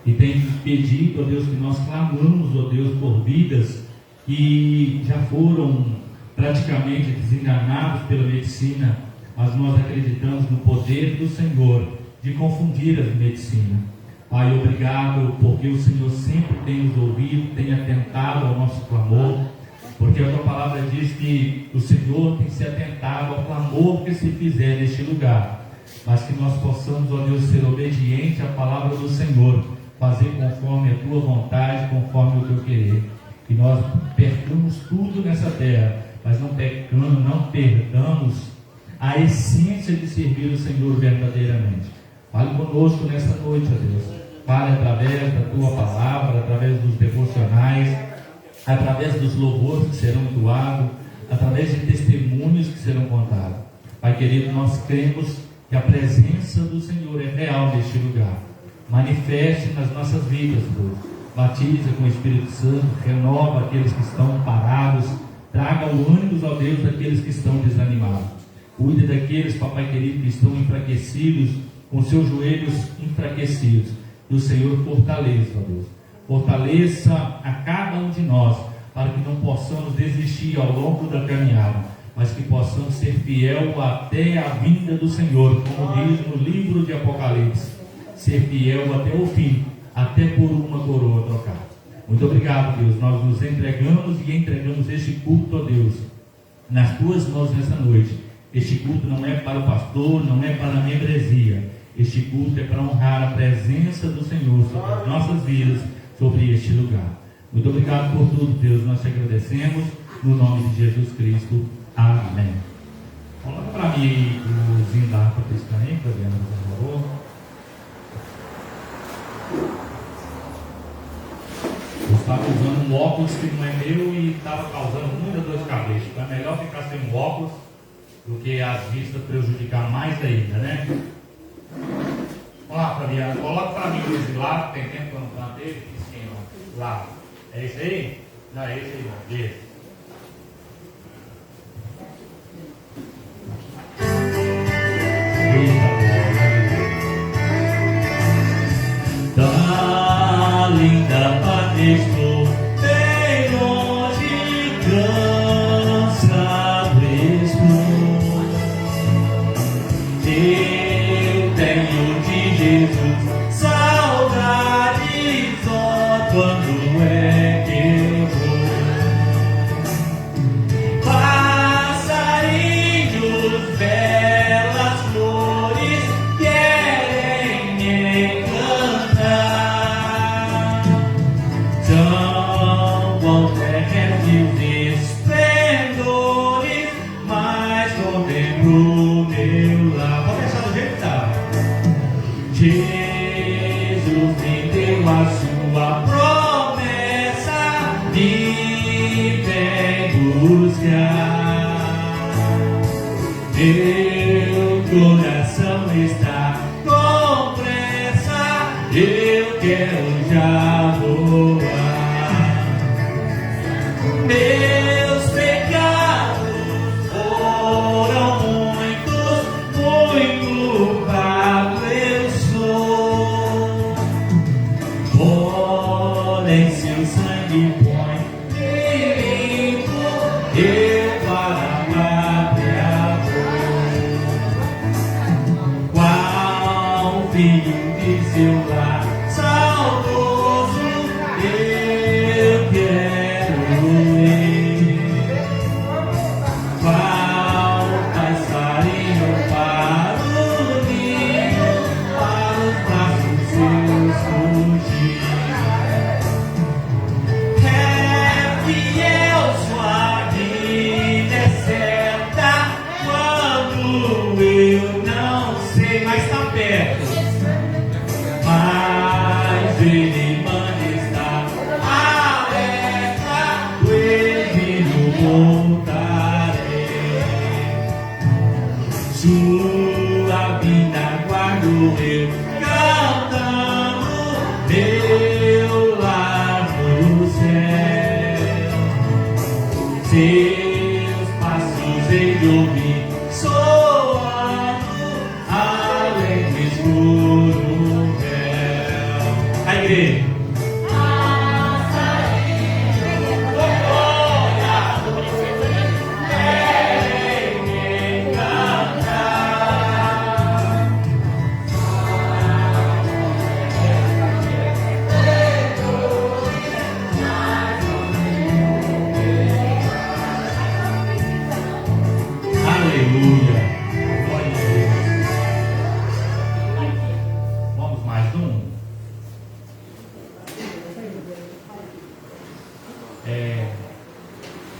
e tem pedido, ó Deus, que nós clamamos, ó Deus, por vidas que já foram praticamente desenganados pela medicina, mas nós acreditamos no poder do Senhor de confundir a medicina. Pai, obrigado, porque o Senhor sempre tem nos ouvido, tem atentado ao nosso clamor, porque a tua palavra diz que o Senhor tem se atentado ao clamor que se fizer neste lugar, mas que nós possamos, ó Deus, ser obedientes à palavra do Senhor, fazer conforme a tua vontade, conforme o teu querer. Que nós percamos tudo nessa terra, mas não perdamos a essência de servir o Senhor verdadeiramente. Fale conosco nessa noite, ó Deus. Fale através da tua palavra, através dos devocionais, através dos louvores que serão entoados, através de testemunhos que serão contados. Pai querido, nós cremos que a presença do Senhor é real neste lugar. Manifeste nas nossas vidas, Deus. Batiza com o Espírito Santo, renova aqueles que estão parados, traga o ânimo, ó Deus, daqueles que estão desanimados. Cuide daqueles, papai querido, que estão enfraquecidos, com seus joelhos enfraquecidos. Que o Senhor fortaleça, ó Deus. Fortaleça a cada um de nós, para que não possamos desistir ao longo da caminhada, mas que possamos ser fiel até a vinda do Senhor, como diz no livro de Apocalipse. Ser fiel até o fim, até por uma coroa trocada. Muito obrigado, Deus. Nós nos entregamos e entregamos este culto, ó Deus, nas tuas mãos nessa noite. Este culto não é para o pastor, não é para a membresia. Este culto é para honrar a presença do Senhor sobre as nossas vidas, sobre este lugar. Muito obrigado por tudo, Deus. Nós te agradecemos, no nome de Jesus Cristo. Amém. Coloca para mim aí o Zindar para Cristo aí, Fabiana, por favor. Eu estava usando um óculos que não é meu e estava causando muita dor de cabeça. Então é melhor ficar sem um óculos do que as vistas prejudicar mais ainda, né? Vamos lá, Fabiana. Coloca para mim esse lado, tem tempo que eu não plantei, sim, ó. Lá. É esse aí? Não, é esse aí, não. Esse. Da linda pátria estou, bem longe, cansado estou. Eu tenho de Jesus saudades, ó, quando é que eu vou? Passarinhos, belas flores, querem me encantar. São bons terrestres esplendores, mas contemplo meu lar. Vou deixar do jeito que tá. Jesus me deu a sua promessa, me vem buscar. Meu coração está com pressa, eu quero já voar. Meus pecados foram muitos, muito culpado eu sou. Porém, seu sangue põe-me limpo, eu para a pátria vou. Qual filho de seu lar saudoso, eu quero ir. Qual passarinho para o ninho, para os braços seus fugir. É fiel sua vida é certa, quando eu não sei, mas está perto. Mas ele manda estar alerta, o exílio voltarei. Sua vida guardo eu, cantando meu lar no céu. Seus passos hei de ouvir, soando além do escuro véu. Aí igreja. Aleluia. Glória a Deus. Vamos mais um.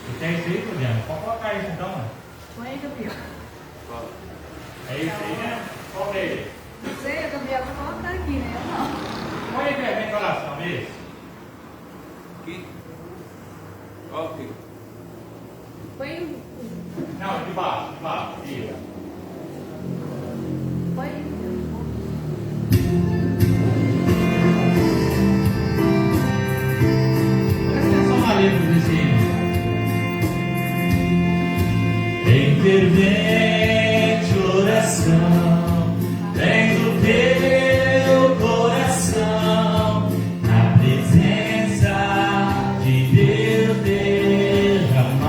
Você tem isso aí, Fabiano? Pode colocar isso então, né? Põe aí, Gabriel. É isso aí, né? Qual dele? Não sei, Gabriel, vou colocar aqui, né? Eu não. Põe aí, vem em coração, isso. Aqui? Ok. Põe o. Não, de baixo, de baixo. Isso. Põe aí. Presta atenção na letra desse hino. Em fervente oração, tens o teu coração na presença de Deus derramar,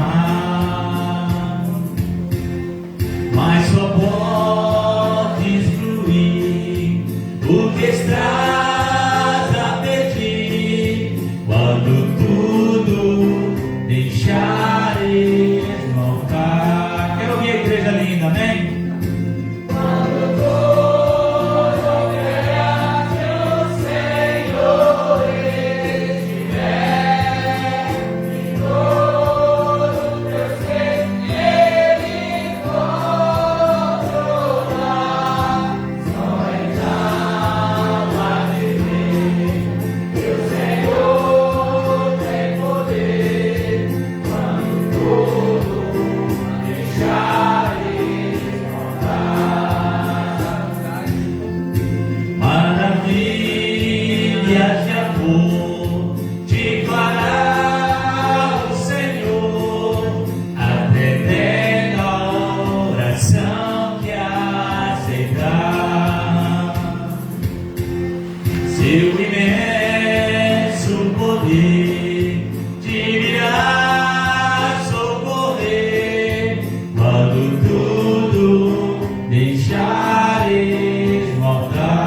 mas só podes fluir o que estás a pedir quando tudo deixares voltar. Quero ouvir a igreja linda, amém? Maravilhas de amor, declarar o Senhor, atendendo a oração que aceitar. Seu imenso poder te virá socorrer quando tudo deixares voltar.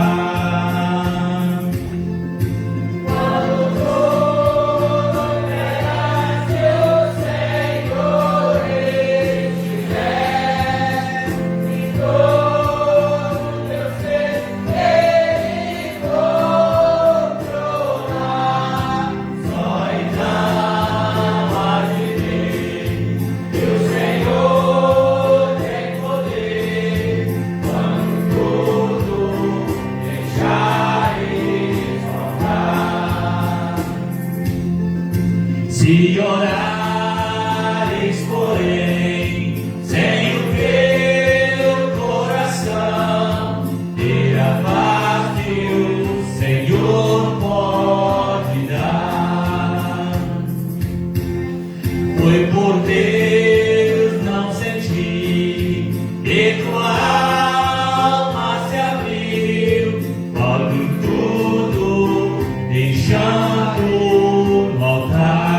Se orares, porém, sem o teu coração, ter a paz que o Senhor pode dar. Foi por Deus não sentir, e tua alma se abriu, quando tudo deixando voltar.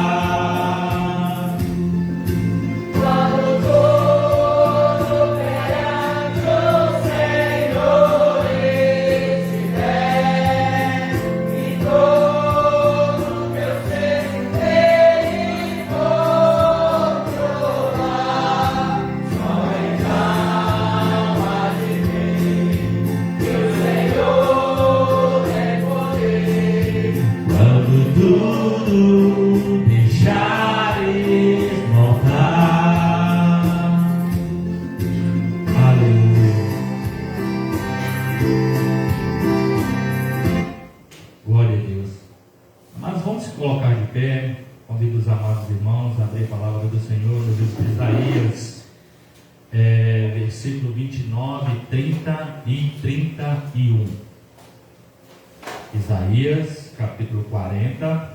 Quando tudo deixares voltar. Aleluia. Glória a Deus. Mas vamos se colocar de pé. Convido os amados irmãos a abrir a palavra do Senhor no livro de Isaías, versículo 29, 30 e 31. Isaías, capítulo 40,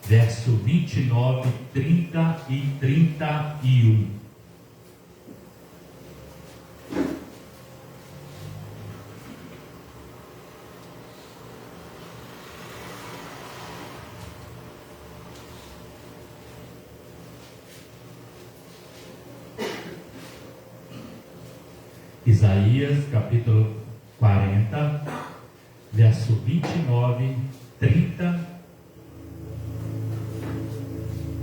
verso 29, 30 e 31. Isaías capítulo 40, verso 29, 30,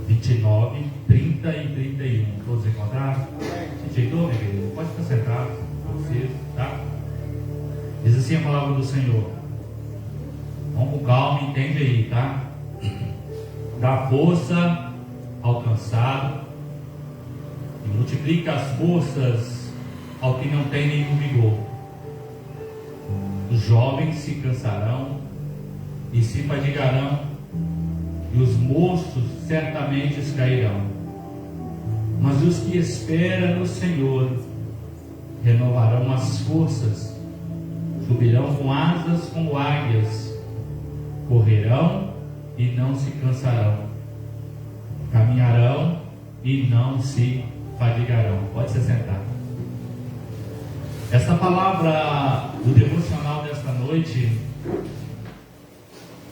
29, 30 e 31. Todos encontraram? Se ajeitou, meu querido? Pode ficar sentado, vocês, tá? Diz assim a palavra do Senhor. Vamos com calma, entende aí, tá? Dá força ao cansado e multiplica as forças ao que não tem nenhum vigor. Os jovens se cansarão e se fadigarão, e os moços certamente cairão. Mas os que esperam no Senhor renovarão as forças, subirão com asas como águias, correrão e não se cansarão, caminharão e não se fadigarão. Pode se sentar. Esta palavra do devocional desta noite,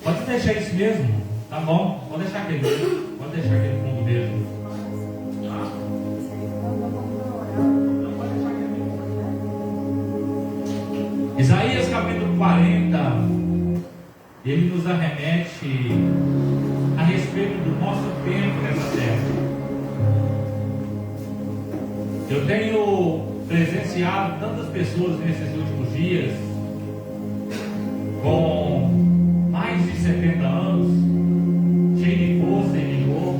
pode deixar isso mesmo, tá bom? Pode deixar aquele fundo mesmo. Isaías capítulo 40, ele nos arremete a respeito do nosso tempo nessa terra. Eu tenho presenciado tantas pessoas nesses últimos dias com mais de 70 anos, cheio de força e vigor,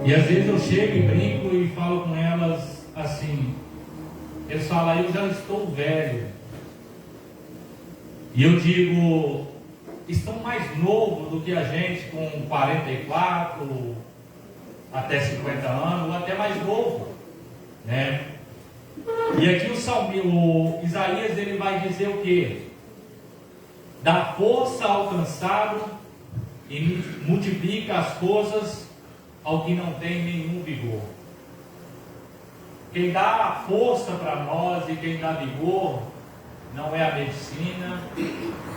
e às vezes eu chego e brinco e falo com elas assim, eles falam, eu já estou velho, e eu digo, estão mais novos do que a gente com 44 até 50 anos, ou até mais novo, né? E aqui o Isaías, ele vai dizer o que? Dá força ao cansado e multiplica as forças ao que não tem nenhum vigor. Quem dá força para nós e quem dá vigor não é a medicina,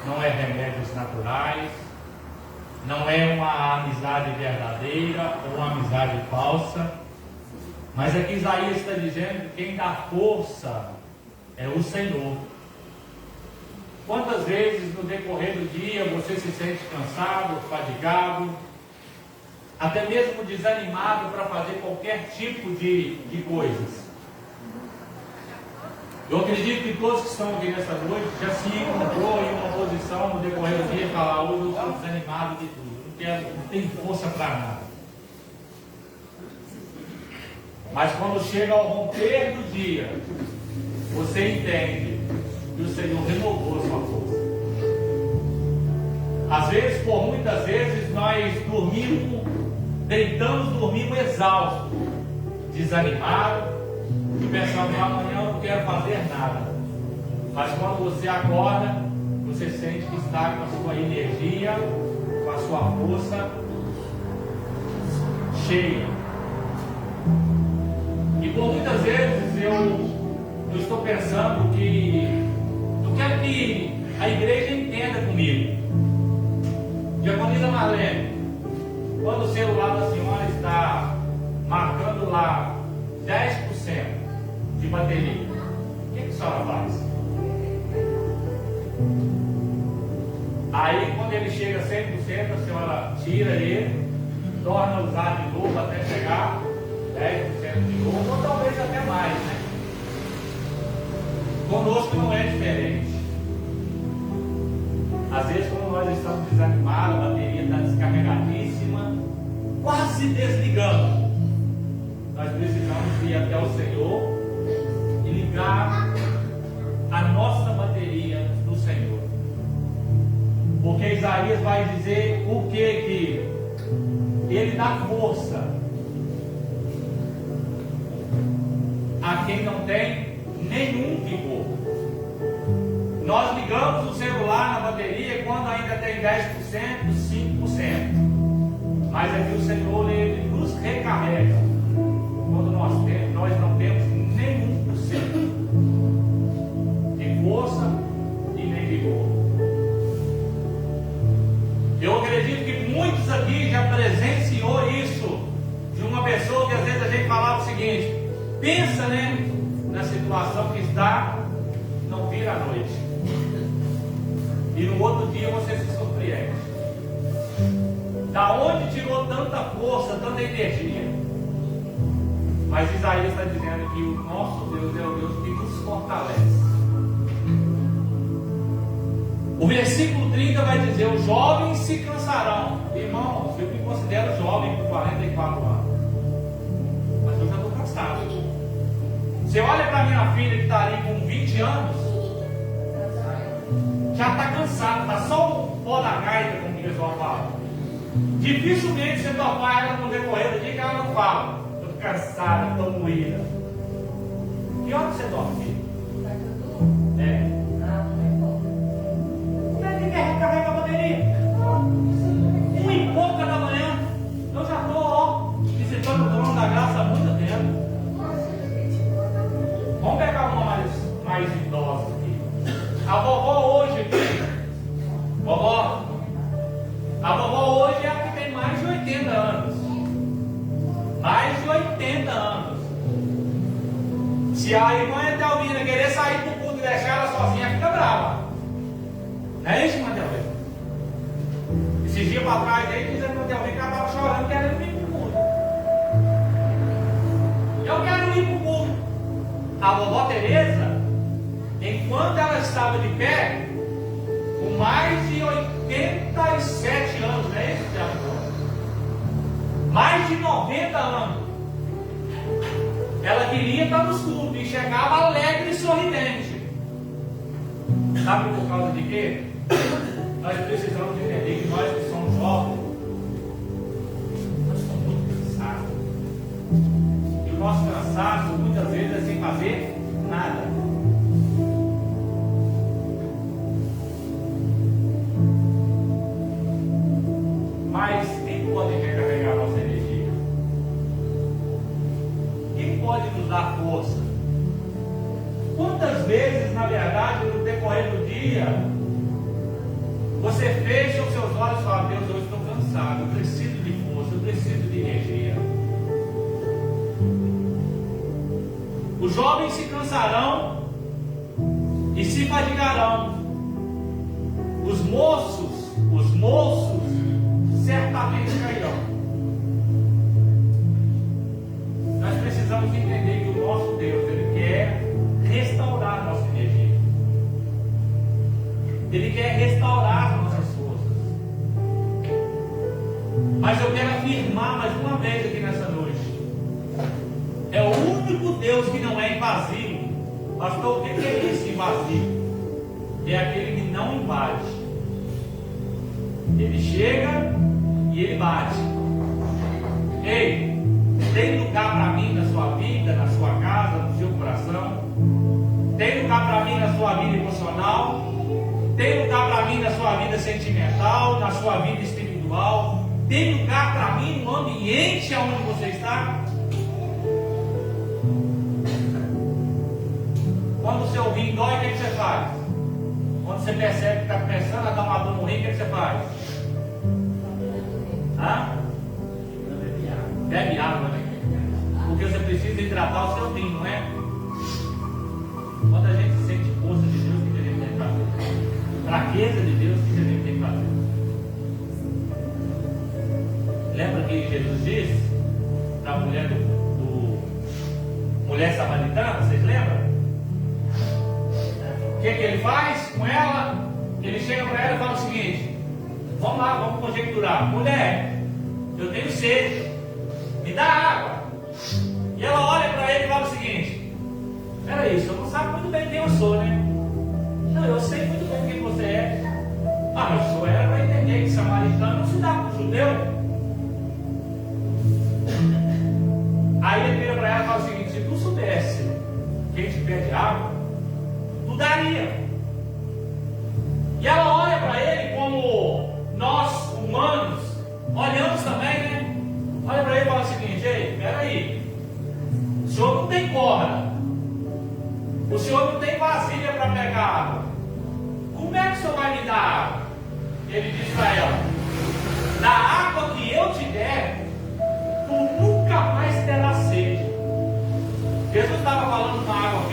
não é remédios naturais, não é uma amizade verdadeira ou uma amizade falsa, mas aqui Isaías está dizendo que quem dá força é o Senhor. Quantas vezes no decorrer do dia você se sente cansado, fadigado, até mesmo desanimado para fazer qualquer tipo de coisas? Eu acredito que todos que estão aqui nessa noite já se encontrou em uma posição no decorrer do dia e falar, hoje eu estou desanimado de tudo, não tenho força para nada. Mas quando chega ao romper do dia, você entende que o Senhor renovou a sua força. Às vezes, por muitas vezes, nós dormimos exaustos, desanimados, e pensamos, amanhã eu não quero fazer nada. Mas quando você acorda, você sente que está com a sua energia, com a sua força cheia. E por muitas vezes eu estou pensando que eu quero que a igreja entenda comigo. Diaconisa Marlene, quando o celular da senhora está marcando lá 10% de bateria, o que a senhora faz? Aí quando ele chega a 100%, a senhora tira ele, torna a usar de novo até chegar 10% de novo, ou talvez até mais, né? Conosco não é diferente. Às vezes quando nós estamos desanimados, a bateria está descarregadíssima, quase desligando, nós precisamos ir até o Senhor e ligar a nossa bateria no Senhor. Porque Isaías vai dizer o que ele dá força a quem não tem nenhum vigor. Nós ligamos o celular na bateria quando ainda tem 10%, 5%. Mas aqui o Senhor, ele nos recarrega quando nós não temos nenhum por cento de força e nem vigor. Eu acredito que muitos aqui já presenciou isso, de uma pessoa que às vezes a gente falava o seguinte, pensa, né? na situação que está, não vira à noite. E no outro dia você se surpreende. Da onde tirou tanta força, tanta energia? Mas Isaías está dizendo que o nosso Deus é o Deus que nos fortalece. O versículo 30 vai dizer: os jovens se cansarão. Irmãos, eu me considero jovem com 44 anos, mas eu já estou cansado. Você olha para minha filha que está ali com 20 anos, já está cansado, está só o pó da gaita, como o pessoal fala. Dificilmente você topar ela no decorrer do dia que ela não fala: estou cansada, estou moída. Que hora você dorme, filho? É. Carrega a bateria 1h pouca da manhã. Eu já estou visitando o trono da graça há muito tempo. Vamos pegar uma mais idosa aqui. A vovó hoje aqui. Vovó, a vovó hoje é a que tem mais de 80 anos. Mais de 80 anos. Se a irmã Etelvina querer sair do culto e deixar ela sozinha, fica brava. Não é isso, Matheus? Esses dias para trás aí, dizendo que Matheus que ela estava chorando, querendo ir para o culto. Eu quero ir para o culto. A vovó Tereza, enquanto ela estava de pé, com mais de 87 anos, não é isso, Tiago? Mais de 90 anos, ela queria estar nos cultos e chegava alegre e sorridente. Sabe por causa de quê? Nós precisamos entender que nós que somos jovens, nós somos muito cansados. E o nosso cansaço muitas vezes é sem fazer nada. Mas quem pode recarregar a nossa energia? Quem pode nos dar força? Quantas vezes, na verdade, no decorrer do dia, você fecha os seus olhos e fala: Deus, eu estou cansado, eu preciso de força, eu preciso de energia. Os jovens se cansarão e se fadigarão. Os moços certamente cairão. Nós precisamos entender que o nosso Deus, Ele quer restaurar a nossa energia. Ele quer restaurar as nossas forças. Mas eu quero afirmar mais uma vez aqui nessa noite: é o único Deus que não é invasivo. Pastor, o que é isso, invasivo? É aquele que não invade. Ele chega e ele bate. Ei, tem lugar para mim na sua vida, na sua casa, no seu coração? Tem lugar para mim na sua vida emocional? Tem lugar para mim na sua vida sentimental, na sua vida espiritual? Tem lugar para mim no ambiente onde você está? Quando o seu rim dói, o que você faz? Quando você percebe que está começando a dar uma dor no rim, o que você faz? Bebe água, né? Porque você precisa hidratar o seu rim, não é? Quando a gente sente força de Deus, o que a gente tem que fazer? Fraqueza de Deus, o que a gente tem que fazer? Lembra que Jesus disse para a mulher mulher samaritana? Vocês lembram? O que ele faz com ela? Ele chega para ela e fala o seguinte: vamos lá, vamos conjecturar. Mulher, eu tenho sede, me dá água. E ela olha para ele e fala o seguinte: peraí, o senhor não sabe muito bem quem eu sou, né? Não, eu sei muito bem quem você é. Ah, mas o senhor era para entender que samaritano não se dá para o judeu. Aí ele vira para ela e fala o seguinte: se tu soubesse quem te pede água, tu daria. E ela olha para ele como nós, humanos, olhamos também, né? Olha para ele e fala o seguinte: ei, peraí, o senhor não tem corda, o senhor não tem vasilha para pegar água, como é que o senhor vai me dar água? Ele diz para ela: da água que eu te der, tu nunca mais terás sede. Jesus estava falando de uma água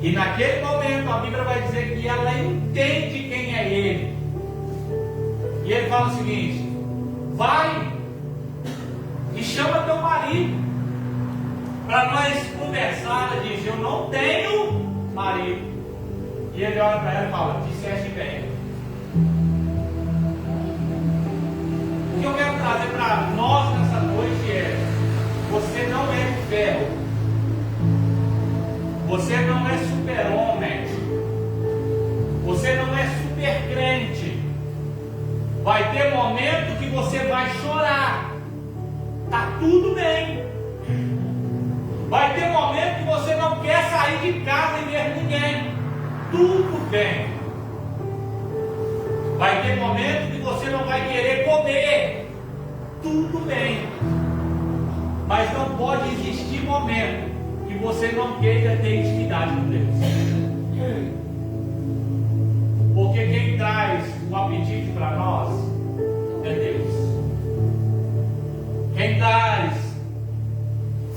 E naquele momento a Bíblia vai dizer que ela entende quem é ele. E ele fala o seguinte: vai e chama teu marido para nós conversar. Ela diz: eu não tenho marido. E ele olha para ela e fala: disseste bem. O que eu quero trazer para nós nessa noite é: você não é de ferro, você não é super-homem, você não é super crente. Vai ter momento que você vai chorar, tá tudo bem. Vai ter momento que você não quer sair de casa e ver ninguém, tudo bem. Vai ter momento que você não vai querer comer, tudo bem. Mas não pode existir momento que você não queira ter intimidade com Deus. Porque quem traz o apetite para nós é Deus. Quem traz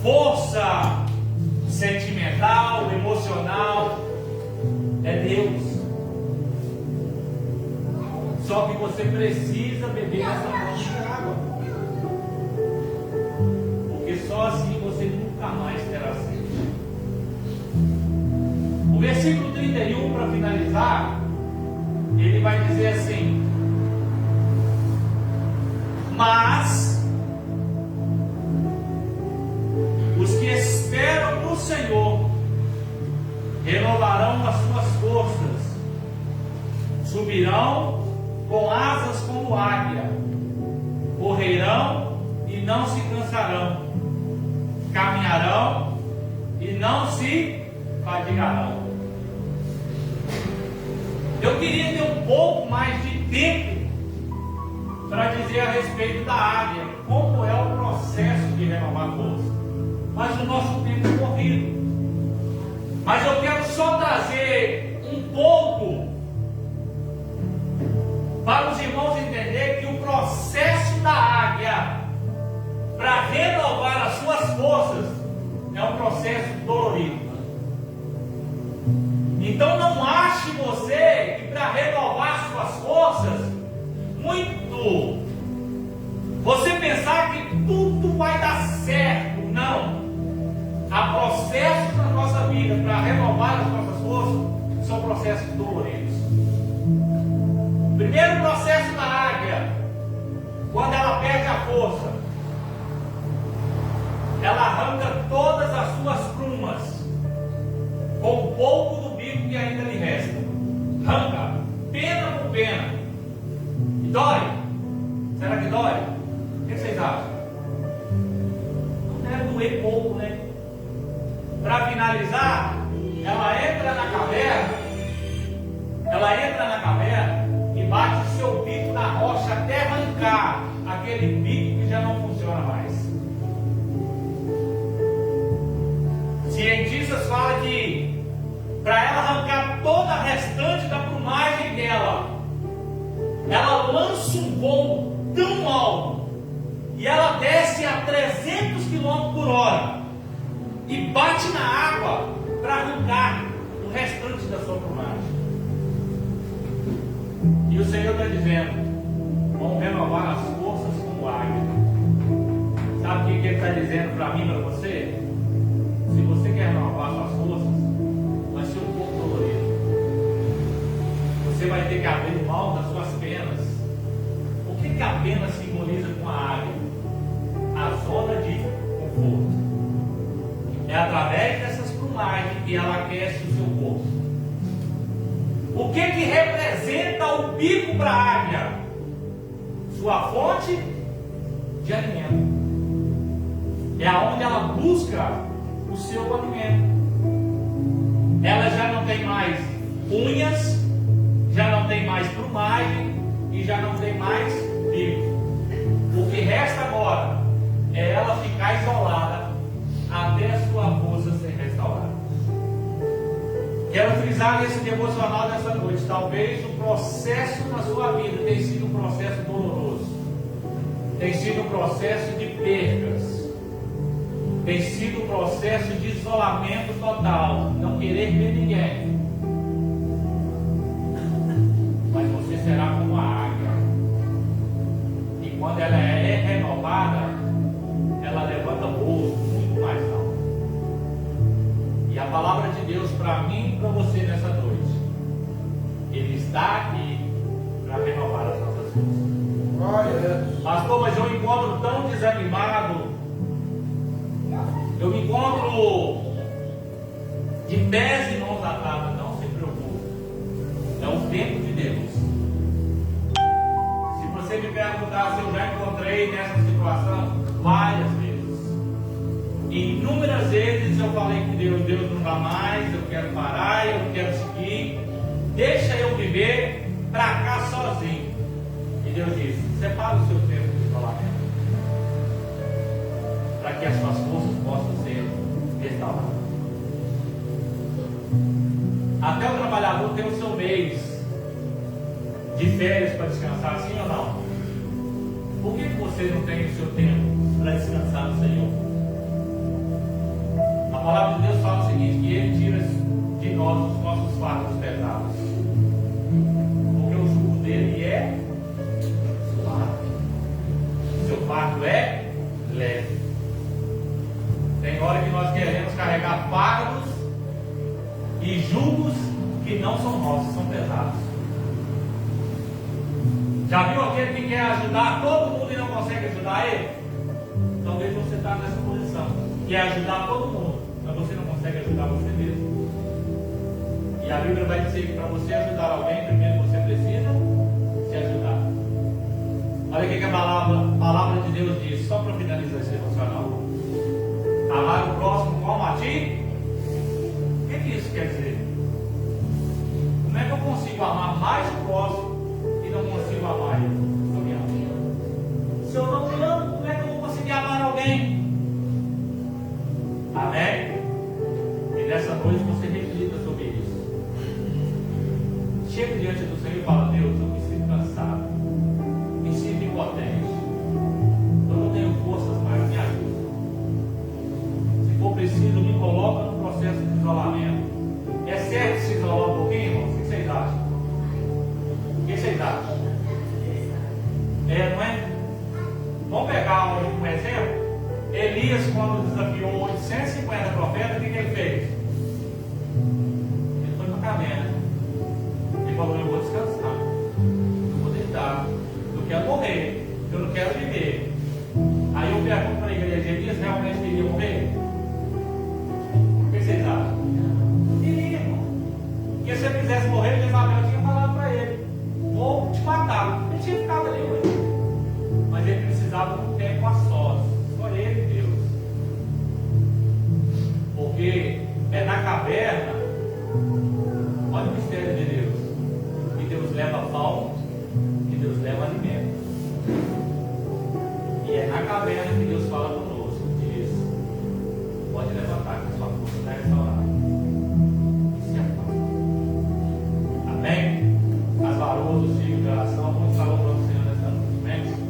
força sentimental, emocional, é Deus. Só que você precisa beber essa fonte de água, porque só assim você nunca mais terá sede. O versículo 31, para finalizar, ele vai dizer assim: mas os que esperam no Senhor renovarão as suas forças, subirão com asas como águia, correrão e não se cansarão, caminharão e não se fadigarão. Eu queria ter um pouco mais de tempo para dizer a respeito da águia, como é o processo de renovar a força, mas o nosso tempo é corrido. Mas eu quero só trazer um pouco para os irmãos entenderem que o processo da águia para renovar as suas forças é um processo dolorido. Então não ache você que para renovar suas forças, você pensar que tudo vai dar certo. Não. Há processos na nossa vida para renovar as nossas forças, são processos doloridos. Primeiro processo da águia, quando ela perde a força, ela arranca todas as suas plumas, com um pouco do bico que ainda lhe resta. Arranca, pena por pena. E dói? Será que dói? O que vocês acham? Não deve doer pouco, né? Para finalizar, ela entra na caverna e bate o seu bico na rocha até arrancar aquele bico que já não funciona mais. Cientistas falam que para ela arrancar toda a restante da plumagem dela, ela lança um voo tão alto e ela desce a 300 km por hora e bate na água para arrancar o restante da sua plumagem. E o Senhor está dizendo: vamos renovar as forças como águia. Sabe o que Ele está dizendo para mim e para você? Se você quer renovar suas forças, vai ser um pouco dolorido. Você vai ter que abrir mão das suas penas. O que a pena simboliza com a águia? A zona de conforto. É através dessas plumagens que ela aquece o seu corpo. O que representa o bico para a águia? Sua fonte de alimento. É aonde ela busca o seu alimento. Ela já não tem mais unhas, já não tem mais plumagem e já não tem mais bico. O que resta agora é ela ficar isolada até a sua força ser restaurada. Quero frisar nesse devocional dessa noite: talvez o processo na sua vida tenha sido um processo doloroso, tem sido um processo de percas, tem sido um processo de isolamento total, não querer ver ninguém. Mas você será como a águia, e quando ela é renovada, ela levanta voo muito mais alto. E a palavra de Deus para mim e para você nessa noite, Ele está aqui para renovar as nossas forças. Pastor, mas eu me encontro tão desanimado, eu me encontro de pés e mãos atadas. Não se preocupe, é o tempo de Deus. Se você me perguntar se eu já encontrei nessa situação, várias vezes, e inúmeras vezes eu falei com Deus: Deus, não dá mais, eu quero parar, eu não quero seguir, deixa eu viver para cá sozinho. E Deus disse: separa o seu tempo de isolamento, para que as suas forças possam ser restauradas. Até o trabalhador tem o seu mês de férias para descansar, sim ou não? Por que você não tem o seu tempo para descansar no Senhor? A palavra de Deus fala o seguinte: que Ele tira de nós os nossos fardos pesados, porque o jugo dele é suave, o seu fardo é leve. Tem hora que nós queremos carregar fardos e jugos que não são nossos, são pesados. Já viu aquele que quer ajudar todo mundo e não consegue ajudar ele? Talvez você está nessa posição, quer ajudar todo mundo, mas você não consegue ajudar você mesmo. E a Bíblia vai dizer que para você ajudar alguém, primeiro você precisa se ajudar. Olha o que a palavra de Deus diz, só para finalizar esse devocional: amar o próximo como a ti. O que isso quer dizer? Como é que eu consigo amar mais o próximo e não consigo amar ele? Se eu não me amo, como é que eu vou conseguir amar alguém? Amém? E nessa noite você reflita sobre isso. Chega diante do Senhor e fala: Deus, eu me sinto cansado, me sinto impotente, eu não tenho forças mais, me ajuda. Se for preciso, me coloca no processo de isolamento. É certo se isolar um pouquinho, irmãos? O que vocês acham? O que vocês acham? Não é? Vamos pegar um exemplo. Elias, quando desafiou 850 profetas, o que ele fez? Ele foi para a caverna. Ele falou: eu vou descansar, eu vou deitar, eu quero morrer, eu não quero viver. Aí eu pergunto para a igreja: Elias realmente queria morrer? O que vocês acham? Queria, irmão. Porque se ele quisesse morrer, Jezabel tinha falado para ele: vou te matar. Ele tinha ficado ali hoje. Mas ele precisava de um tempo a sós, só ele e Deus. Porque é na caverna, olha o mistério de Deus, que Deus leva pão, que Deus leva alimento. E é na caverna que Deus fala conosco, diz: pode levantar, que a sua força está restaurada. E se afasta. Amém? As varoas do ciclo de oração, vamos falar para o Senhor nessa noite. Amém?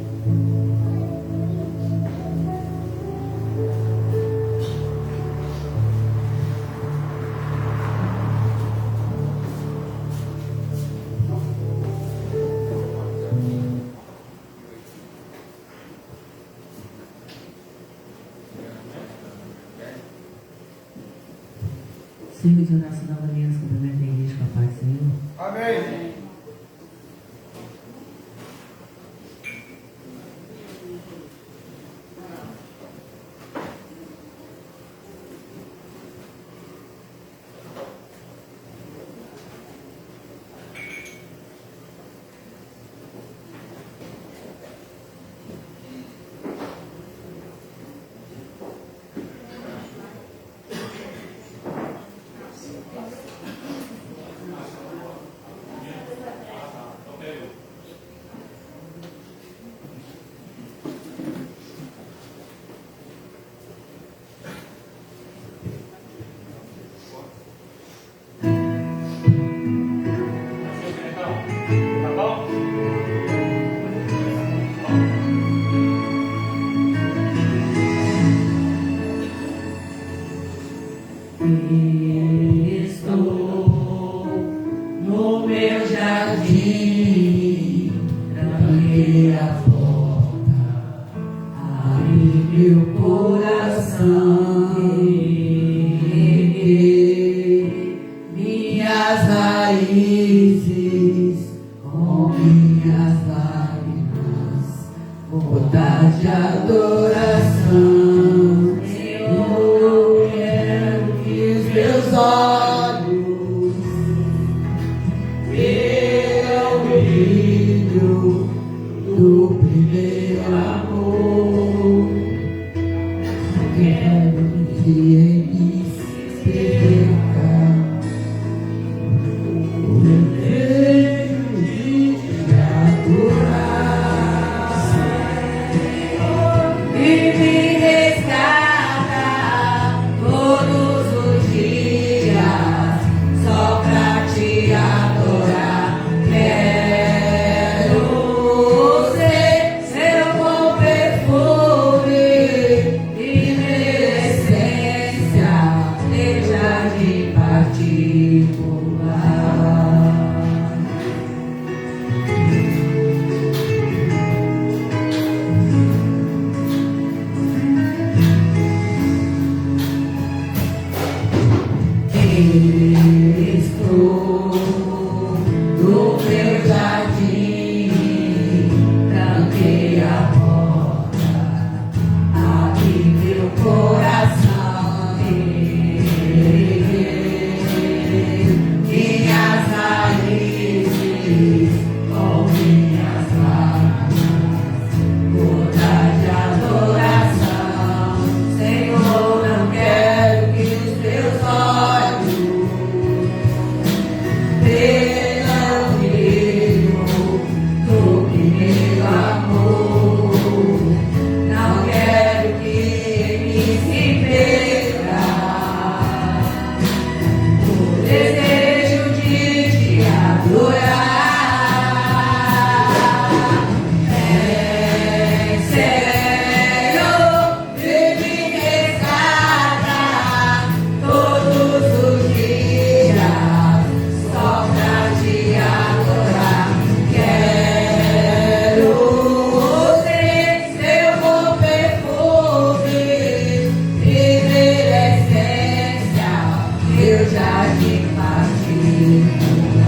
Sirva de oração da manhã, cumprimenta a igreja com a paz do Senhor. Amém. Estou no meu jardim, tranquei a porta, abri meu coração, minhas raízes com minhas lágrimas, gotas de adoração. Meus olhos verão o brilho do primeiro amor. Quero que ele se perca o desejo de te adorar e me resgata todos os dias só pra te adorar. Quero ser seu bom perfume e minha essência, deixa de particular. Estou no meu jardim, tranquei a porta, abri meu coração, minhas raízes com minhas lágrimas, gotas de adoração. Senhor, não quero que os teus olhos verão o brilho do primeiro amor. Não quero que ele se perca o desejo de te adorar. Senhor, me resgata todos os dias só pra te adorar. Quero ser seu bom perfume, primeira essência, meu jardim particular.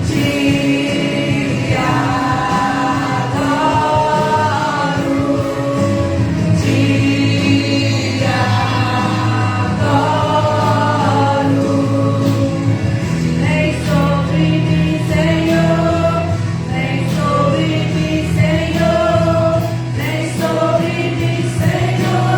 Te adoro, te adoro. Vem sobre mim, Senhor, vem sobre mim, Senhor, vem sobre mim, Senhor.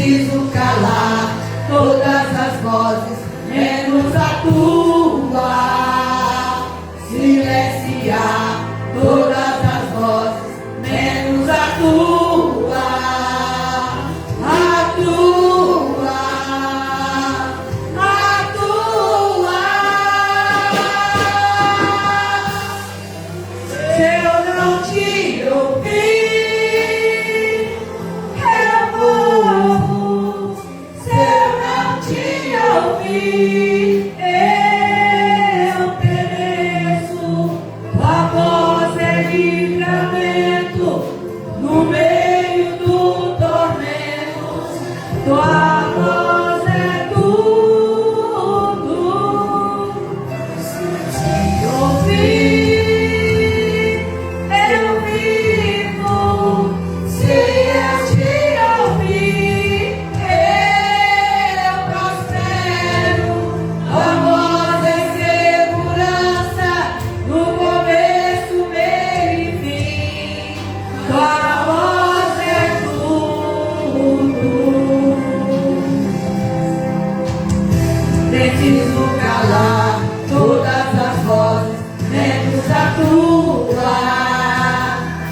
Preciso calar todas as vozes, menos a tua. Silenciar todas as vozes, menos a tua. A tua. A tua. Se eu não te ouvir, eu morro. Se eu não te ouvir, eu pereço. Tua voz é livramento no meio do tormento. Tua voz é tudo. Se te ouvir, eu vivo. Se eu te ouvir, eu prospero. Tua voz é segurança no começo, meio e fim. Tua voz é tudo. Preciso calar todas as vozes, menos a tua.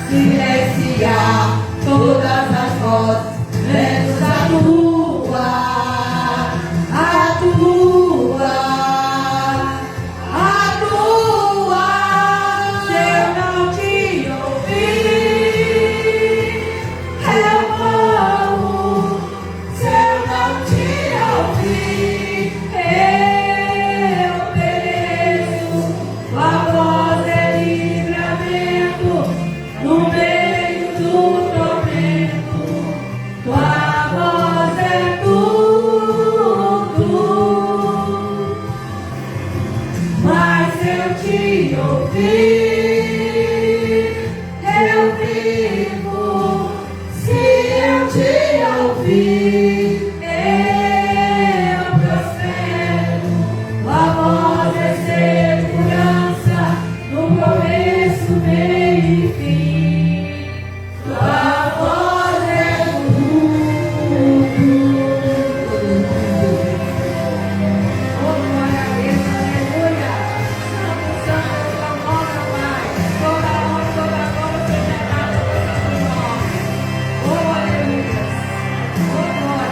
Silenciar todas as vozes, menos a tua. A tua. A tua. Se eu não te ouvir, eu morro. Se eu não te ouvir, eu pereço. Tua voz é livramento no meio do tormento. Tua voz é tudo. Mas se eu te ouvir, eu vivo. Se eu te ouvir, eu prospero. Tua voz é segurança no começo, meio e fim. Tua voz é tudo. Oh, glória a Deus, aleluia. Santo, santo, tua voz, Pai. Toda honra, toda glória seja dada por Santo nome. Oh, aleluia. Oh, glória.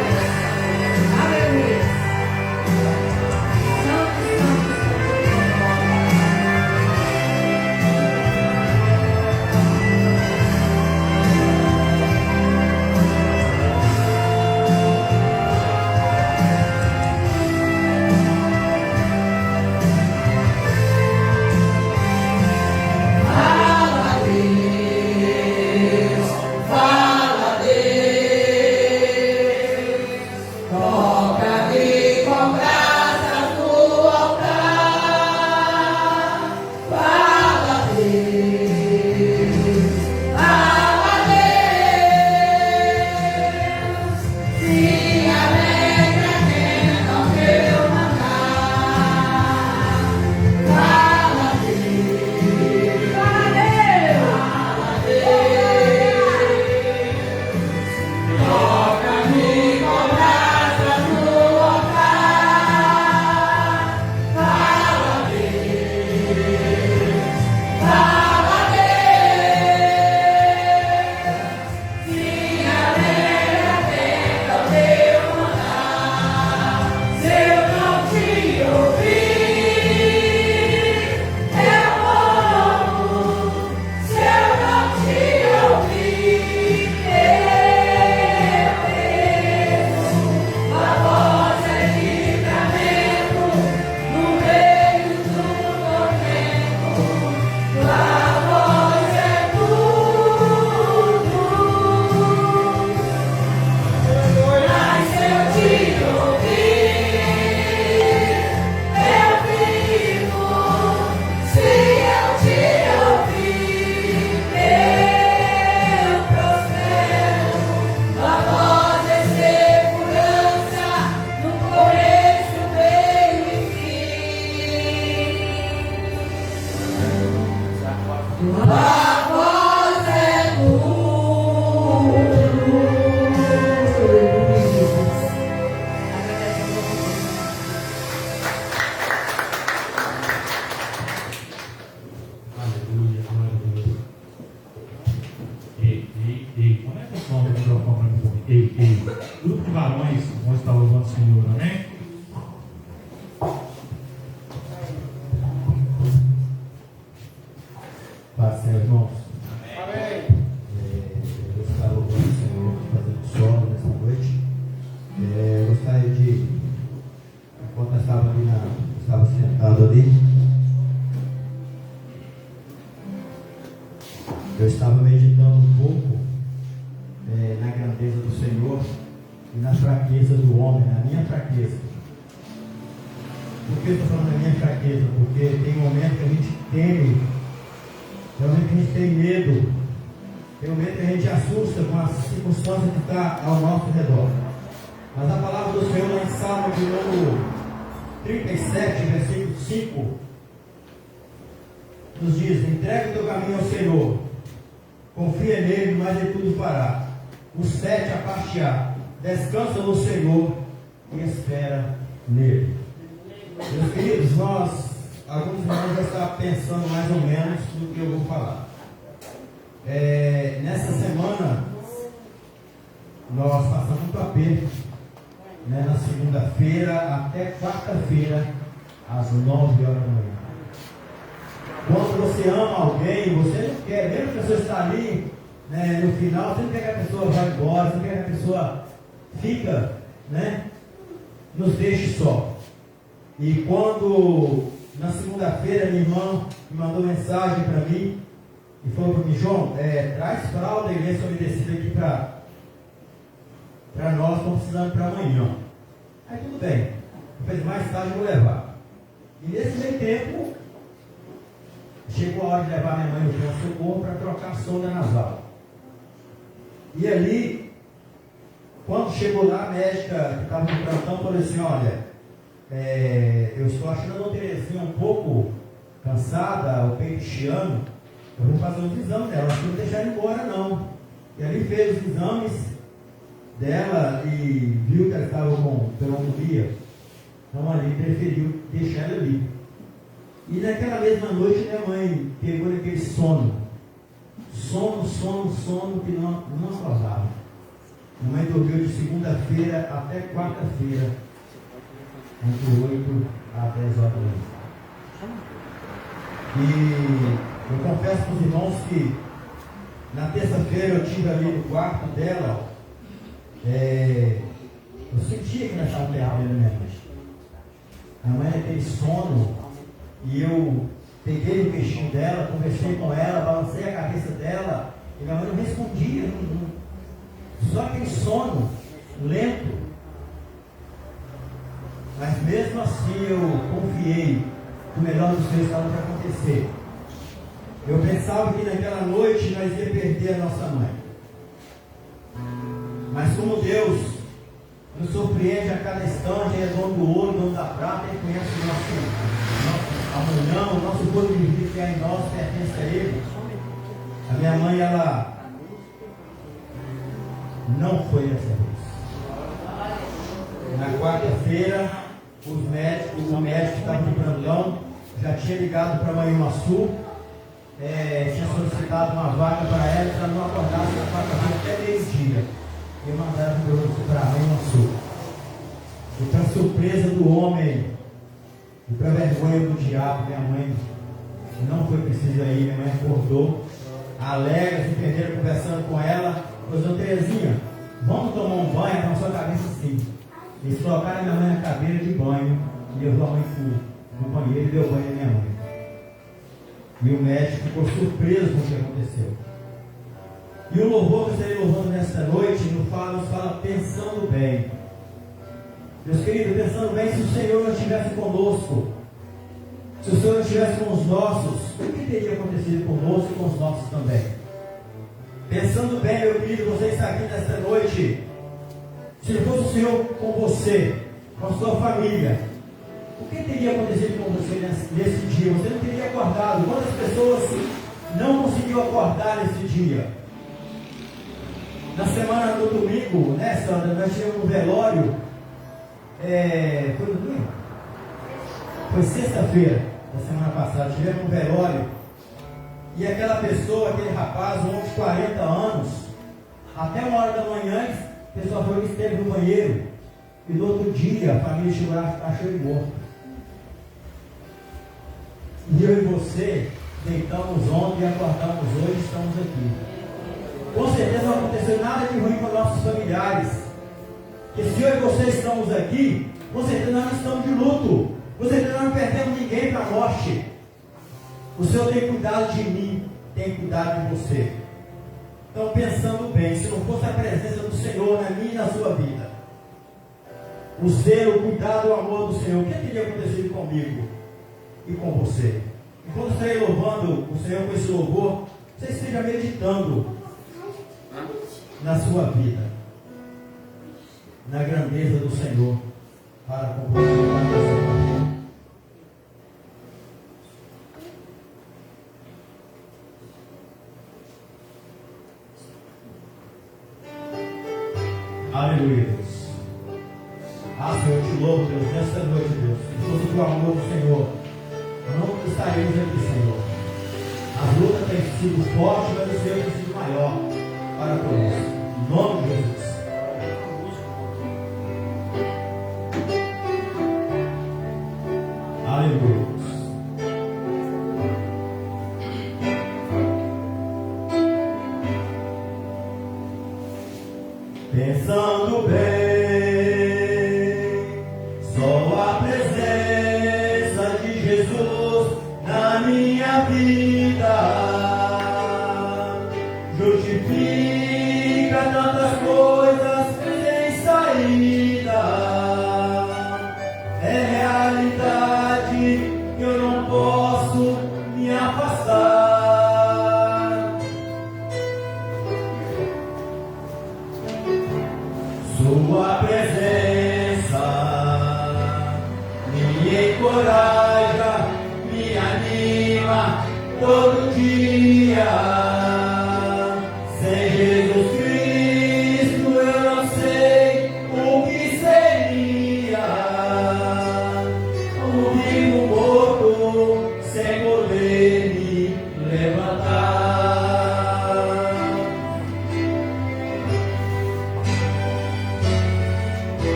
Ei. Grupo de varões vão estar louvando o Senhor, amém? Paz, Senhor, irmãos. Eu estou louvando o Senhor, fazendo solo nessa noite. Eu gostaria de, enquanto eu estava sentado ali, eu estava meditando um pouco na grandeza do Senhor e na fraqueza do homem, na minha fraqueza. Por que eu estou falando da minha fraqueza? Porque tem momentos que a gente teme, tem momentos que a gente tem medo, tem momentos que a gente assusta com as circunstâncias que estão ao nosso redor. Mas a palavra do Senhor em Salmo de número 37, versículo 5, nos diz: entrega o teu caminho ao Senhor, confia nele, mas ele tudo fará. O 7, a parte A: descansa no Senhor e espera nele. Meus queridos, alguns irmãos já estão pensando mais ou menos do que eu vou falar. Nessa semana, nós passamos um aperto, na segunda-feira até quarta-feira, às 9 horas da manhã. Quando você ama alguém, você não quer, mesmo que a pessoa está ali, no final, você não quer que a pessoa vá embora, você não quer que a pessoa fica, nos deixe só. E quando, na segunda-feira, minha irmã me mandou mensagem para mim e falou para mim: João, traz fralda e lenço umedecido aqui para nós, estamos precisando para amanhã. Aí tudo bem, depois mais tarde eu vou levar. E nesse meio tempo, chegou a hora de levar minha mãe no pronto-socorro para trocar a sonda nasal. E ali, quando chegou lá, a médica que estava no plantão falou assim: olha, eu estou achando a dona Terezinha um pouco cansada, o peito chiando, eu vou fazer os exames dela, não vou deixar ela embora não. E ali fez os exames dela e viu que ela estava com pneumonia, então ali preferiu deixar ela ali. E naquela mesma noite minha mãe pegou naquele sono que não acordava. Minha mãe dormiu de segunda-feira até quarta-feira, entre 8 a 10 horas da manhã. E eu confesso para os irmãos que na terça-feira eu estive ali no quarto dela, eu sentia que nós estávamos perdendo minha mãe. A mãe naquele sono, e eu peguei o peixinho dela, conversei com ela, balancei a cabeça dela, e minha mãe não respondia, só aquele sono lento. Mas mesmo assim eu confiei que o melhor dos Deus estava para acontecer. Eu pensava que naquela noite nós ia perder a nossa mãe. Mas como Deus nos surpreende a cada instante, Ele é dono do ouro, dono da prata, Ele conhece o nosso amanhã, o nosso corpo de vida que é em nós, pertence a Ele. A minha mãe, ela não foi dessa vez. Na quarta-feira, o médico que estava no plantão já tinha ligado para a mãe Maçu, tinha solicitado uma vaga para ela, para não acordasse na quarta-feira até meio-dia. E mandaram para a mãe Maçu. E para surpresa do homem, e para vergonha do diabo, minha mãe não foi preciso aí, minha mãe acordou, alegre, se perderam conversando com ela. Falou: dona Terezinha, vamos tomar um banho com a sua cabeça assim. Eles colocaram a minha mãe na cadeira de banho e levou a mãe no banheiro e deu banho à minha mãe. E o médico ficou surpreso com o que aconteceu. E o louvor que eu estarei louvando nesta noite nos fala pensando bem. Meus queridos, pensando bem, se o Senhor não estivesse conosco, se o Senhor não estivesse com os nossos, o que teria acontecido conosco e com os nossos também? Pensando bem, meu querido, você está aqui nesta noite. Se não fosse o Senhor com você, com a sua família, o que teria acontecido com você nesse dia? Você não teria acordado. Quantas pessoas não conseguiu acordar nesse dia? Na semana do domingo, Sandra, nós tivemos um velório. Foi no domingo? Foi sexta-feira da semana passada. Tivemos um velório. E aquela pessoa, aquele rapaz, um homem de 40 anos, até 1 hora da manhã, O pessoal falou que esteve no banheiro e no outro dia a família chegou lá, achou ele morto. E eu e você deitamos ontem e acordamos hoje e estamos aqui. Com certeza não aconteceu nada de ruim com nossos familiares. Porque se eu e você estamos aqui, com certeza nós não estamos de luto. Com certeza nós não perdemos ninguém para a morte. O Senhor tem cuidado de mim, tem cuidado de você. Então, pensando bem, se não fosse a presença do Senhor na minha e na sua vida, o zelo, o cuidado, o amor do Senhor, o que teria acontecido comigo e com você? Enquanto você estiver louvando o Senhor com esse louvor, você esteja meditando na sua vida, na grandeza do Senhor, para comprometer a sua vida. Aleluia, Deus. Ah, Senhor, eu te louvo, Deus, nessa noite, Deus. Se fosse o amor do Senhor, não estaremos aqui, Senhor. As lutas têm sido fortes, mas o Senhor tem sido maior para conosco. Em nome de Jesus. Aleluia. Pensando bem, só a presença de Jesus na minha vida justifica tantas coisas sem saída. É realidade que eu não posso me afastar. Sua presença me encoraja, me anima todo dia. Sem Jesus Cristo eu não sei o que seria. Um vivo morto sem poder me levantar.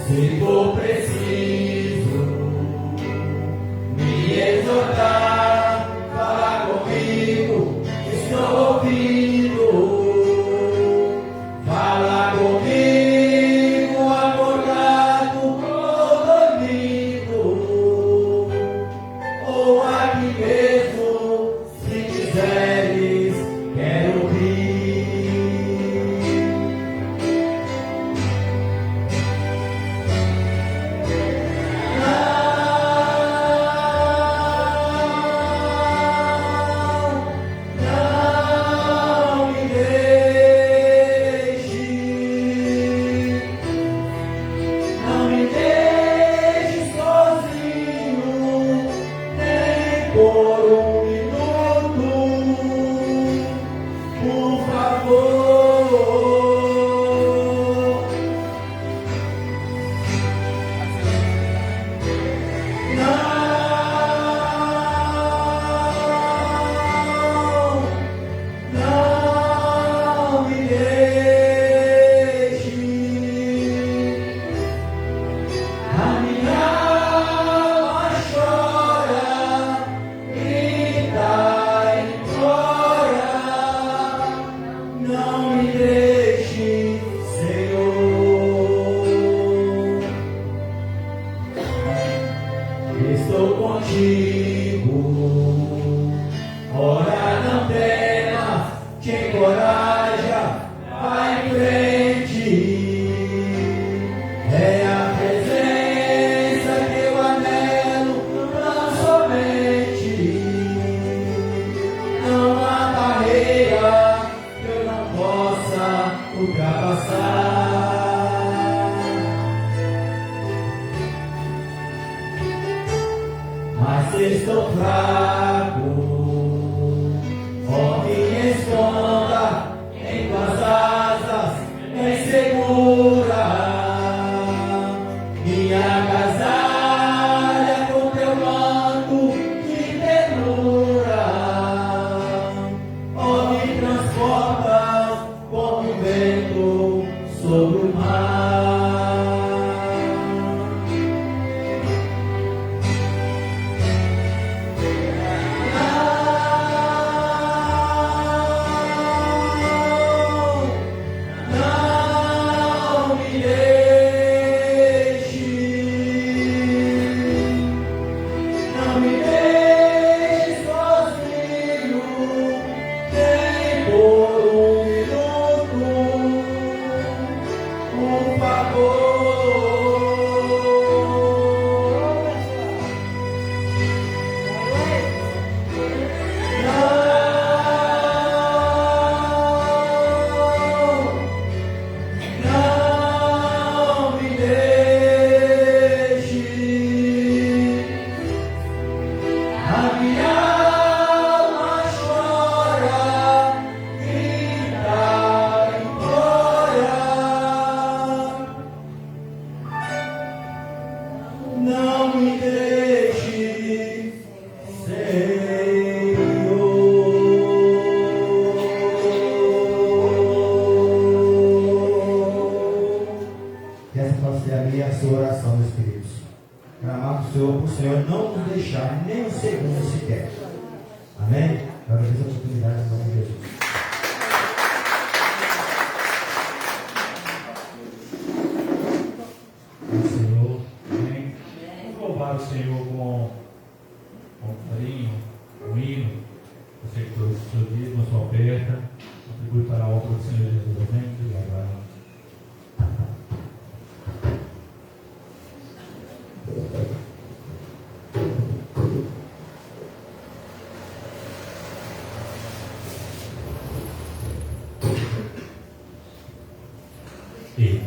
Se for preciso me exortar, falar comigo, estou ouvindo. Falar comigo, acordado ou dormindo, ou aqui mesmo, se quiseres, quero ouvir. possa ultrapassar. Mas estou fraco, ó, me esconda em tuas asas, me segura, me agasalha com teu manto de ternura, ó, me transporta como um vento sobre o mar. Não me deixe, Senhor. Que essa possa ser a minha e a sua oração, meus queridos. Clamar para o Senhor não nos deixar nem um segundo sequer. Amém? Eu agradeço a oportunidade em nome de Jesus. Senhor, amém. Vamos louvar o Senhor com carinho, com hino. Você que trouxe o seu dízimo, a sua oferta, contribui para a obra do Senhor Jesus. Amém. Obrigado. Ei,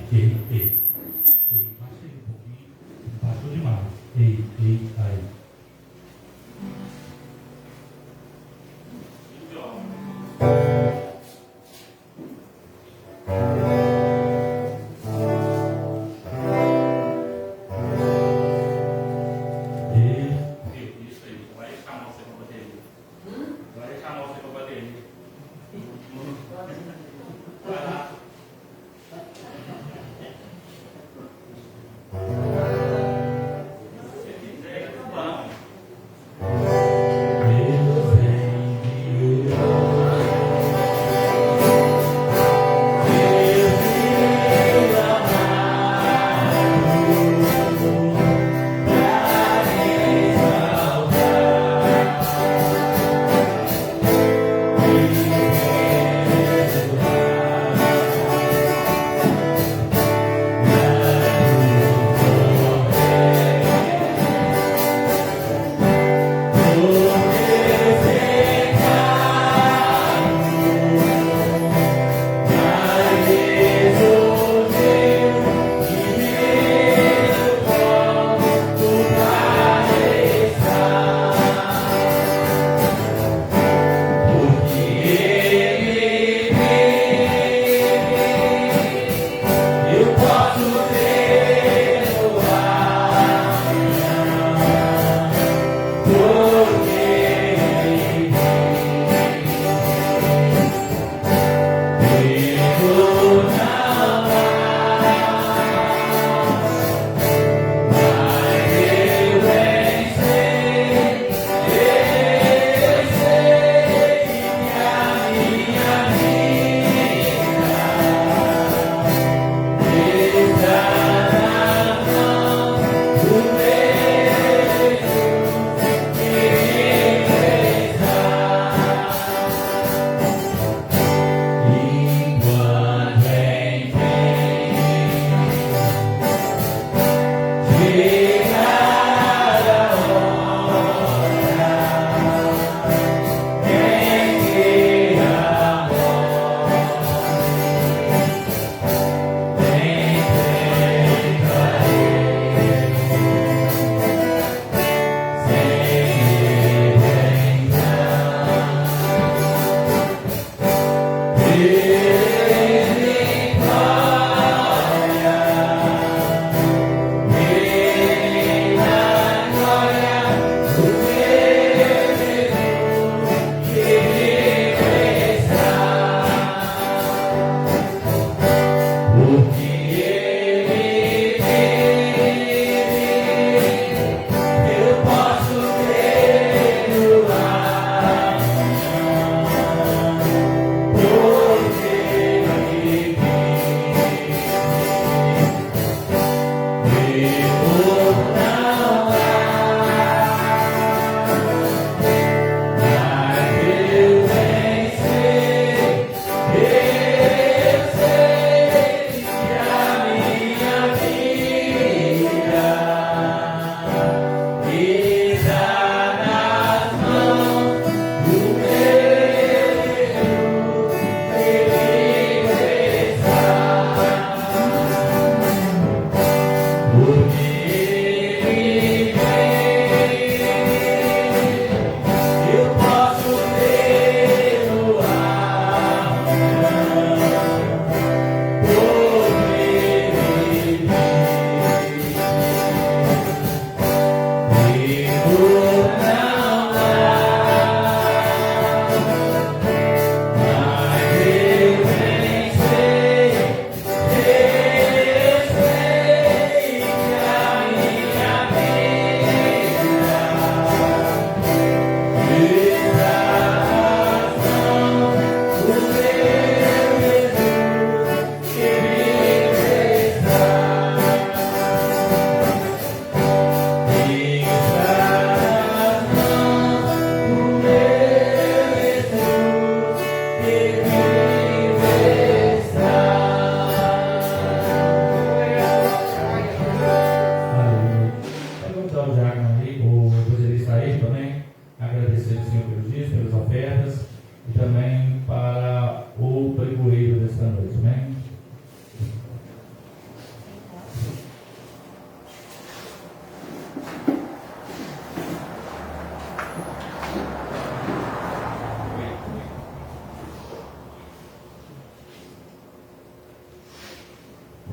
baixa aí um pouquinho. Baixou demais. Ei, aí. Isso aí. Vai deixar a mão sem bateria. Vai deixar a mão sem bateria. Vai lá.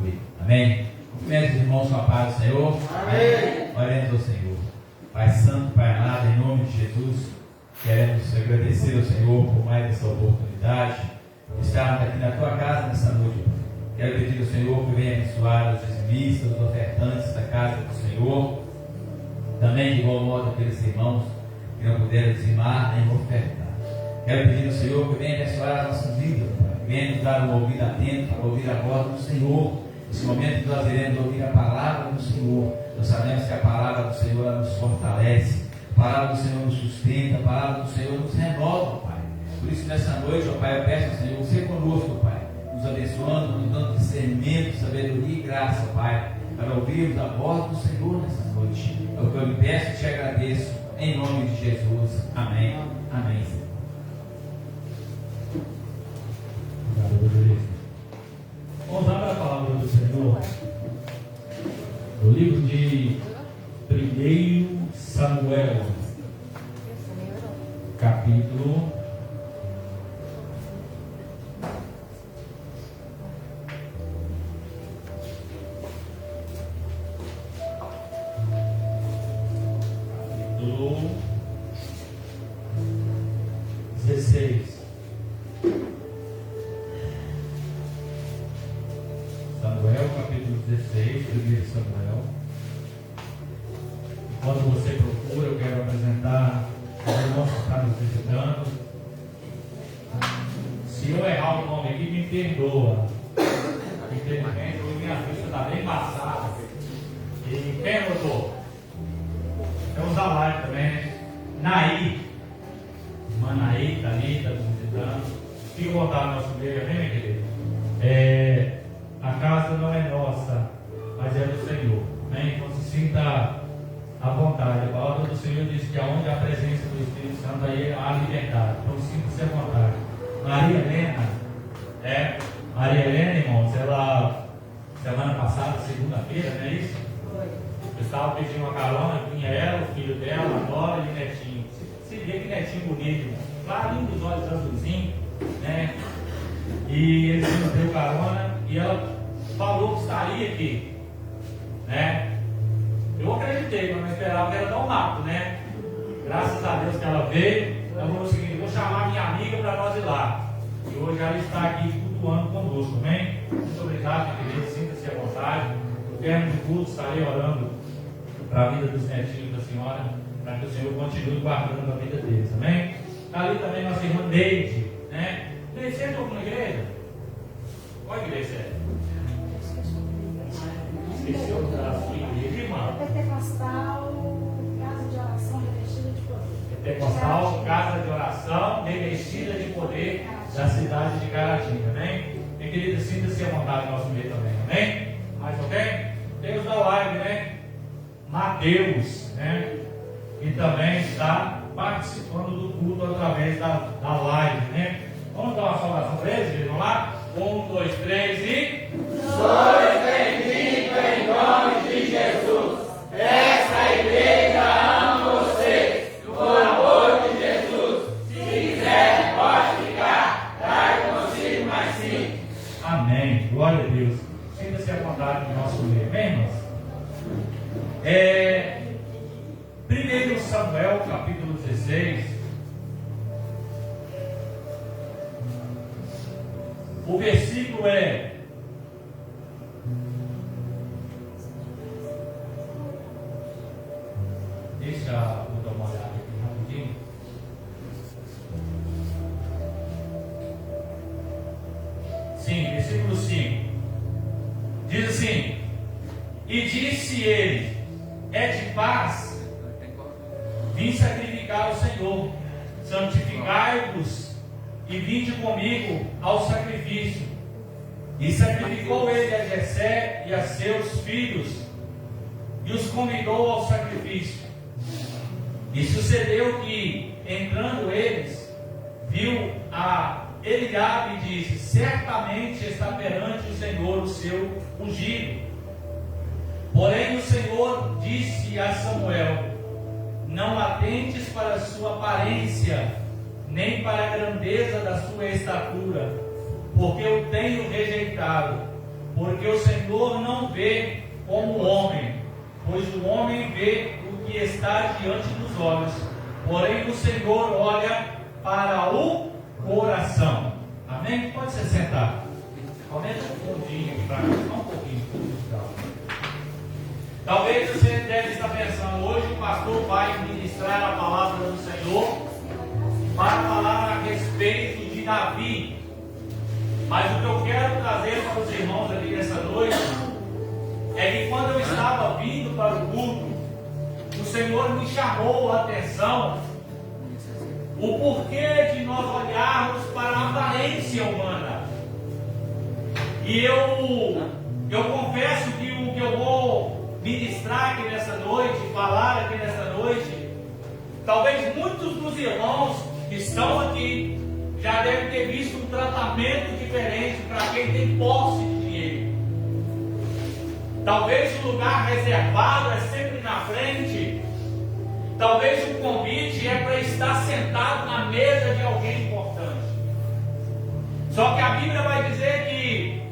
noite. Amém? Cumprimente os irmãos com a paz do Senhor. Amém. Oremos ao Senhor. Pai Santo, Pai amado, em nome de Jesus, queremos agradecer ao Senhor por mais essa oportunidade de estarmos aqui na tua casa nessa noite. Quero pedir ao Senhor que venha abençoar os dizimistas, os ofertantes da casa do Senhor. Também, de igual modo, aqueles irmãos que não puderam dizimar nem ofertar. Quero pedir ao Senhor que venha abençoar as nossas vidas, Pai. Venha nos dar um ouvido atento para ouvir a voz do Senhor. Nesse momento que nós iremos ouvir a palavra do Senhor, nós sabemos que a palavra do Senhor ela nos fortalece, a palavra do Senhor nos sustenta, a palavra do Senhor nos renova, Pai. Por isso, nessa noite, ó Pai, eu peço ao Senhor, seja conosco, Pai, nos abençoando, nos dando discernimento, sabedoria e graça, Pai, para ouvirmos a voz do Senhor nessa noite. É o que eu lhe peço e te agradeço, em nome de Jesus. Amém. Amém. Vamos abrir a palavra do Senhor no livro de 1 Samuel, capítulo 16. Samuel, capítulo 16, 1 Samuel. Enquanto você procura, eu quero apresentar os irmãos que estão nos visitando. Se eu errar o nome aqui, me perdoa. Infelizmente, minha vista está bem passada. E quem anotou? Temos a live também, né? Naí. Irmã Naí está ali, está nos visitando. Fique à vontade no nosso meio, amém, minha querida? A casa não é nossa, mas é do Senhor. Amém? Então se sinta à vontade. A palavra do Senhor diz que aonde há a presença do Espírito Santo, aí há liberdade. Então sinta-se à vontade. Maria Helena, irmãos, ela semana passada, segunda-feira, não é isso? Eu estava pedindo uma carona, vinha ela, o filho dela, a Nora e o netinho. Se vê que netinho bonito, clarinho dos olhos azulzinhos, né? E eles nos deu carona e ela falou que estaria aqui, né? Eu acreditei, mas não esperava que ela tão rápido, né? Graças a Deus que ela veio. Então vamos seguir, vou chamar minha amiga para nós ir lá. E hoje ela está aqui cultuando conosco, amém? Muito obrigado, minha querida, sinta-se à vontade. No término de tudo, estarei orando para a vida dos netinhos da senhora, para que o Senhor continue guardando a vida deles, amém? Está ali também nossa irmã Neide, né? Neide, você entrou na igreja? Qual igreja é? Esqueceu da sua igreja, irmã? Pentecostal, casa de oração revestida de poder. Pentecostal, casa de oração revestida de poder da cidade de Caratinga, amém? Minha querida, sinta-se à vontade no nosso meio também, amém? Mas ok? Temos da live, né? Mateus, né? E também está participando do culto através da live, né? Vamos dar uma saudação para eles, vamos lá? 1, 2, 3 e... Sois bem-vindos em nome de Jesus. Essa igreja ama vocês. Por amor de Jesus. Se quiser, pode ficar. Traga consigo mais 5. Amém. Glória a Deus. Sinta-se à vontade no nosso meio. Amém, irmãos? 1 Samuel, capítulo 16. O versículo é... Deixa eu dar uma olhada aqui rapidinho. Sim, versículo 5. Diz assim: e disse ele: é de paz, vim sacrificar ao Senhor, santificai-vos e vinde comigo ao sacrifício. E sacrificou ele a Jessé e a seus filhos, e os convidou ao sacrifício. E sucedeu que, entrando eles, viu a Eliabe e disse: certamente está perante o Senhor o seu ungido. Porém o Senhor disse a Samuel: não atentes para a sua aparência, nem para a grandeza da sua estatura, porque eu tenho rejeitado. porque o Senhor não vê como o homem, pois o homem vê o que está diante dos olhos, porém o Senhor olha para o coração. Amém? Pode se sentar. Aumenta um fundinho aqui para cá, só um pouquinho. Talvez você deve estar pensando, hoje o pastor vai ministrar a palavra do Senhor para falar a respeito de Davi. Mas o que eu quero trazer para os irmãos aqui nessa noite é que quando eu estava vindo para o culto, o Senhor me chamou a atenção o porquê de nós olharmos para a aparência humana. E eu confesso que o que eu vou ministrar aqui nessa noite, falar aqui nessa noite, talvez muitos dos irmãos que estão aqui já devem ter visto um tratamento diferente para quem tem posse de dinheiro. Talvez o lugar reservado é sempre na frente. Talvez o convite é para estar sentado na mesa de alguém importante. Só que a Bíblia vai dizer que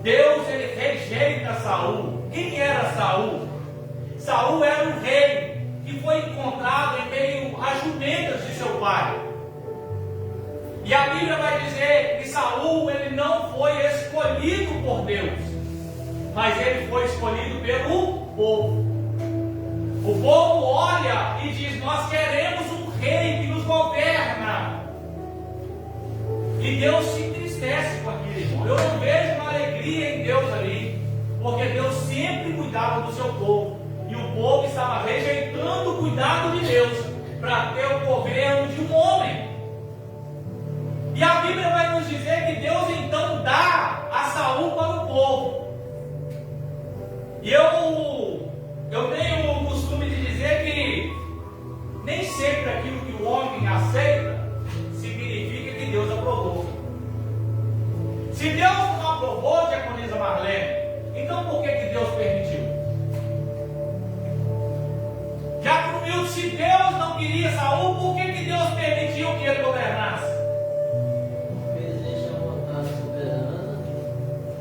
Deus, ele rejeita Saul. Quem era Saul? Saul era um rei que foi encontrado em meio às jumentas de seu pai. E a Bíblia vai dizer que Saul, ele não foi escolhido por Deus, mas ele foi escolhido pelo povo. O povo olha e diz: nós queremos um rei que nos governa. E Deus se entristece com aquele irmão. Eu não vejo uma alegria em Deus ali, porque Deus sempre cuidava do seu povo. E o povo estava rejeitando o cuidado de Deus para ter o governo de um homem. E a Bíblia vai nos dizer que Deus então dá a Saul para o povo. E eu tenho o costume de dizer que nem sempre aquilo que o homem aceita significa que Deus aprovou. Se Deus não aprovou, diaconisa Marlene, então por que Deus permitiu? Diácono Milton, se Deus não queria Saul, por que Deus permitiu que ele governasse? Existe a vontade soberana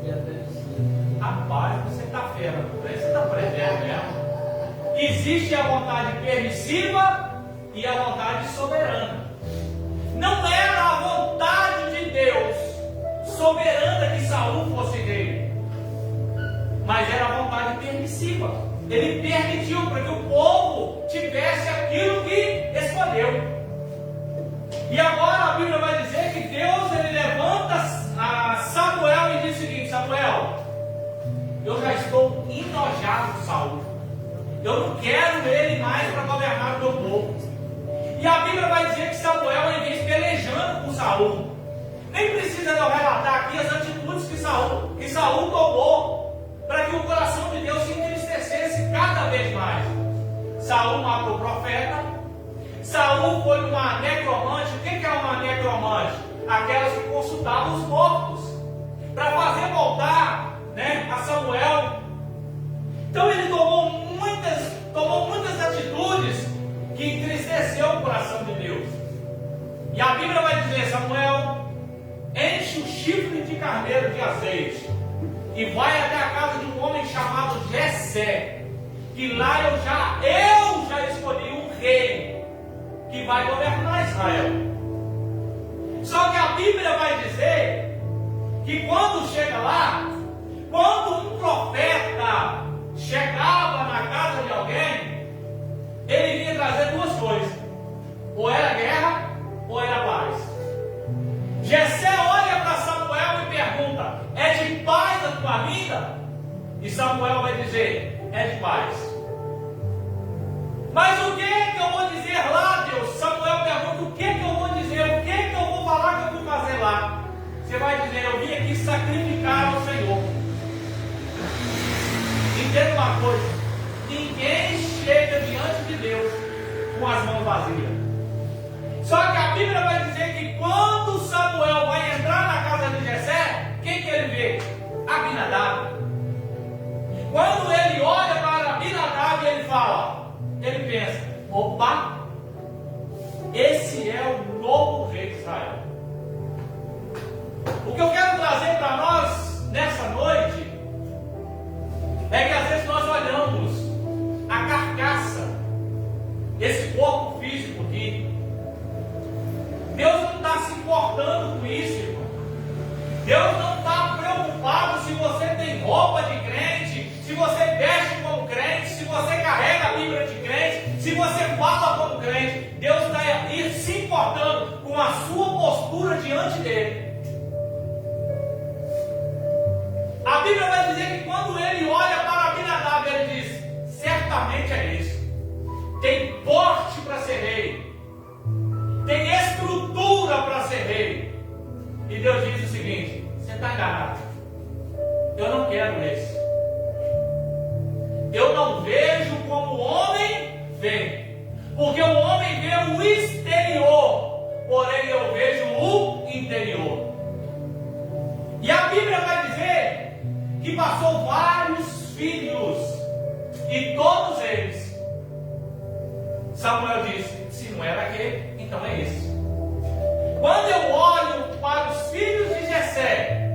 e a permissiva. Rapaz, você está fera, você está prevendo mesmo. Existe a vontade permissiva e a vontade soberana. Não era a vontade de Deus soberana que Saul fosse rei, mas era a vontade permissiva. Ele permitiu para que o povo tivesse aquilo que escolheu. E agora a Bíblia vai dizer que Deus, ele levanta a Samuel e diz o seguinte: Samuel, eu já estou enojado com Saul. Eu não quero ele mais para governar o meu povo. E a Bíblia vai dizer que Samuel, em vez pelejando com Saul, nem precisa eu relatar aqui as atitudes que Saul tomou para que o coração de Deus se entristecesse cada vez mais. Saul matou o profeta. Saul foi uma necromante. O que é uma necromante? Aquelas que consultavam os mortos para fazer voltar, a Samuel. Então ele tomou muitas atitudes que entristeceu o coração de Deus. E a Bíblia vai dizer: Samuel, enche o chifre de carneiro de azeite e vai até a casa de um homem chamado Jessé, que lá eu já escolhi um rei que vai governar Israel. Só que a Bíblia vai dizer que quando chega lá, quando um profeta chegava na casa de alguém, ele vinha trazer duas coisas: ou era guerra ou era paz. Jessé olha para Samuel e pergunta: é de paz a tua vida? E Samuel vai dizer: é de paz. Mas o que eu vou dizer lá, Deus? Samuel pergunta: o que eu vou dizer? O que eu vou falar que eu fui fazer lá? Você vai dizer: eu vim aqui sacrificar ao Senhor. Entenda uma coisa: ninguém chega diante de Deus com as mãos vazias. Só que a Bíblia vai dizer que quando Samuel vai entrar na casa de Jessé, quem que ele vê? Abinadab. Quando ele olha para Abinadab, ele pensa: opa, esse é o novo rei de Israel. O que eu quero trazer para nós nessa noite Bíblia vai dizer que quando ele olha para Abinadab, ele diz: certamente é esse. Tem porte para ser rei. Tem estrutura para ser rei. E Deus diz o seguinte: você está enganado. Eu não quero esse. Eu não vejo como o homem vê. Porque o homem vê o exterior, porém eu vejo o interior. E a Bíblia vai dizer que passou vários filhos, e todos eles, Samuel disse: se não era aquele, então é esse. Quando eu olho para os filhos de Jessé,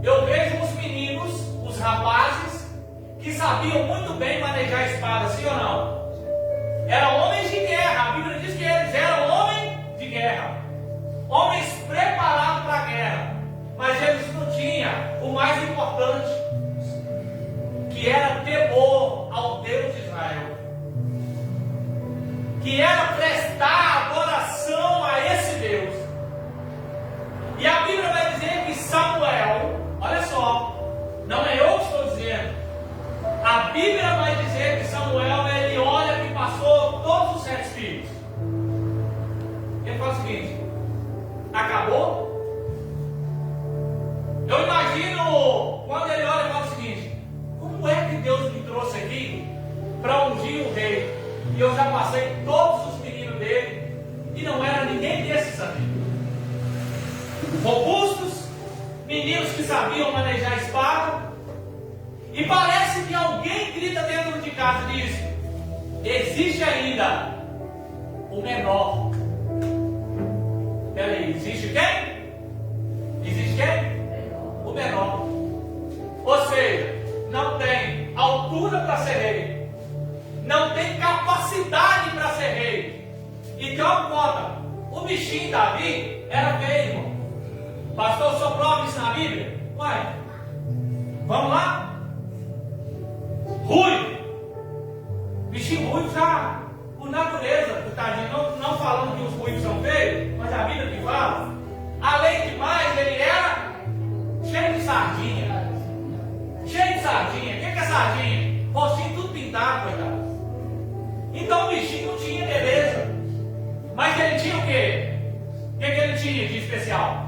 eu vejo os meninos, os rapazes, que sabiam muito bem manejar a espada, sim ou não? Eram homens de guerra. A Bíblia diz que eles eram homens de guerra, homens preparados para a guerra. Mas eles não tinham o mais importante, que era temor ao Deus de Israel, que era prestar adoração a esse Deus. E a Bíblia vai dizer que Samuel, olha só, não é eu que estou dizendo, a Bíblia vai dizer que Samuel, ele olha que passou todos os 7 filhos. Ele fala o seguinte: acabou? Eu imagino quando ele olha e fala o seguinte: como é que Deus me trouxe aqui para ungir o rei? E eu já passei todos os meninos dele e não era ninguém desses amigos. Robustos, meninos que sabiam manejar a espada. E parece que alguém grita dentro de casa e diz: existe ainda o menor. Peraí, existe quem? Existe quem? O menor. Ou seja, não tem altura para ser rei, não tem capacidade para ser rei. Então, conta, o bichinho Davi era feio, irmão. Pastor, só prova isso na Bíblia? Uai, vamos lá? Ruivo, bichinho ruivo já, por natureza, tadinho, não falando que os ruivos são feios, mas a Bíblia que fala. Além de mais, ele era cheio de sardinha. Cheio de sardinha. O que é sardinha? Rostinho tudo pintado, coitado. Então o bichinho não tinha beleza. Mas ele tinha o quê? O que ele tinha de especial?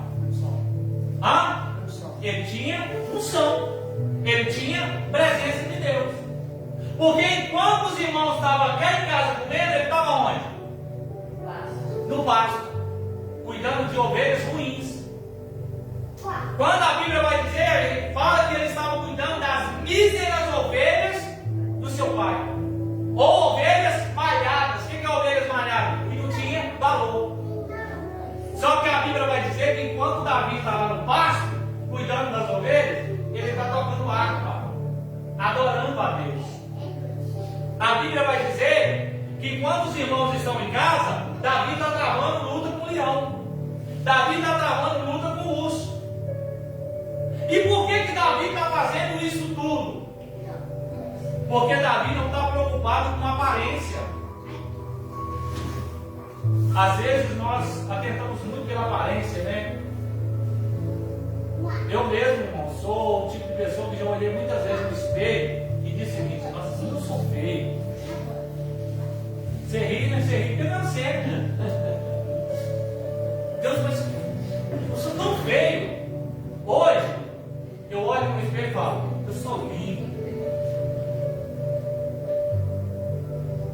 Hã? Ele tinha unção. Ele tinha presença de Deus. Porque enquanto os irmãos estavam aqui em casa comendo, ele estava onde? No pasto, cuidando de ovelhas ruins. Quando a Bíblia vai dizer, fala que eles estavam cuidando das míseras ovelhas do seu pai, ou ovelhas malhadas. O que é ovelhas malhadas? Que não tinha valor. Só que a Bíblia vai dizer que enquanto Davi estava no pasto, cuidando das ovelhas, ele está tocando harpa, adorando a Deus. A Bíblia vai dizer que quando os irmãos estão em casa, Davi está travando luta com o leão, Davi está travando luta com o urso. E por que Davi está fazendo isso tudo? Porque Davi não está preocupado com a aparência. Às vezes nós atentamos muito pela aparência, né? Eu mesmo, irmão, sou o tipo de pessoa que já olhei muitas vezes no espelho e disse o seguinte: nossa, eu não sou feio. Você ri, né? Você ri porque não é sério. Deus, mas eu sou tão feio. Hoje, eu olho no espelho e falo: eu sou lindo.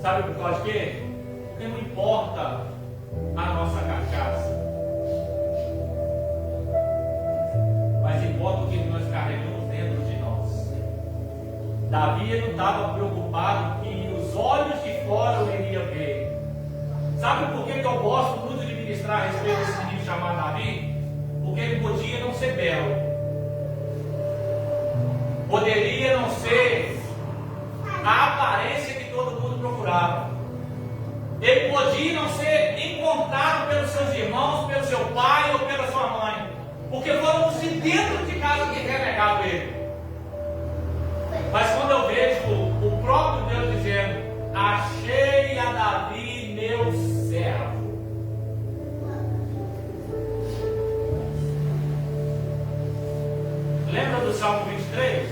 Sabe por causa de quê? Porque não importa a nossa carcaça, mas importa o que nós carregamos dentro de nós. Davi não estava preocupado que os olhos de fora o iriam ver. Sabe por que eu gosto muito de ministrar a respeito desse menino chamado Davi? Porque ele podia não ser belo, poderia não ser a aparência que todo mundo procurava, ele podia não ser encontrado pelos seus irmãos, pelo seu pai ou pela sua mãe, porque foram os de dentro de casa que renegaram ele. Mas quando eu vejo o próprio Deus dizendo: achei a Davi meu servo. Lembra do Salmo 23?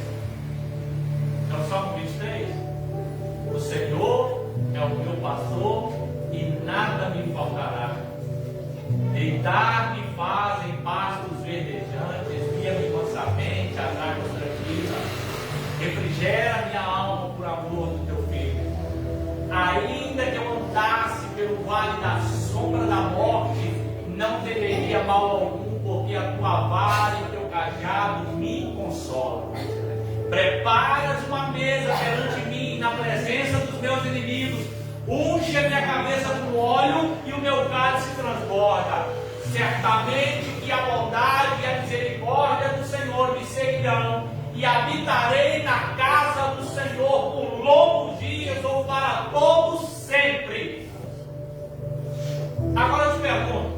Dar-me fazem pastos verdejantes, guia-me mansamente às águas tranquilas. Refrigera minha alma por amor do teu filho. Ainda que eu andasse pelo vale da sombra da morte, não temeria mal algum, porque a tua vara e o teu cajado me consolam. Preparas uma mesa perante mim na presença dos meus inimigos. Unge a minha cabeça com óleo e o meu cálice transborda. Certamente que a bondade e a misericórdia do Senhor me seguirão, e habitarei na casa do Senhor por longos dias ou para todos sempre. Agora eu te pergunto,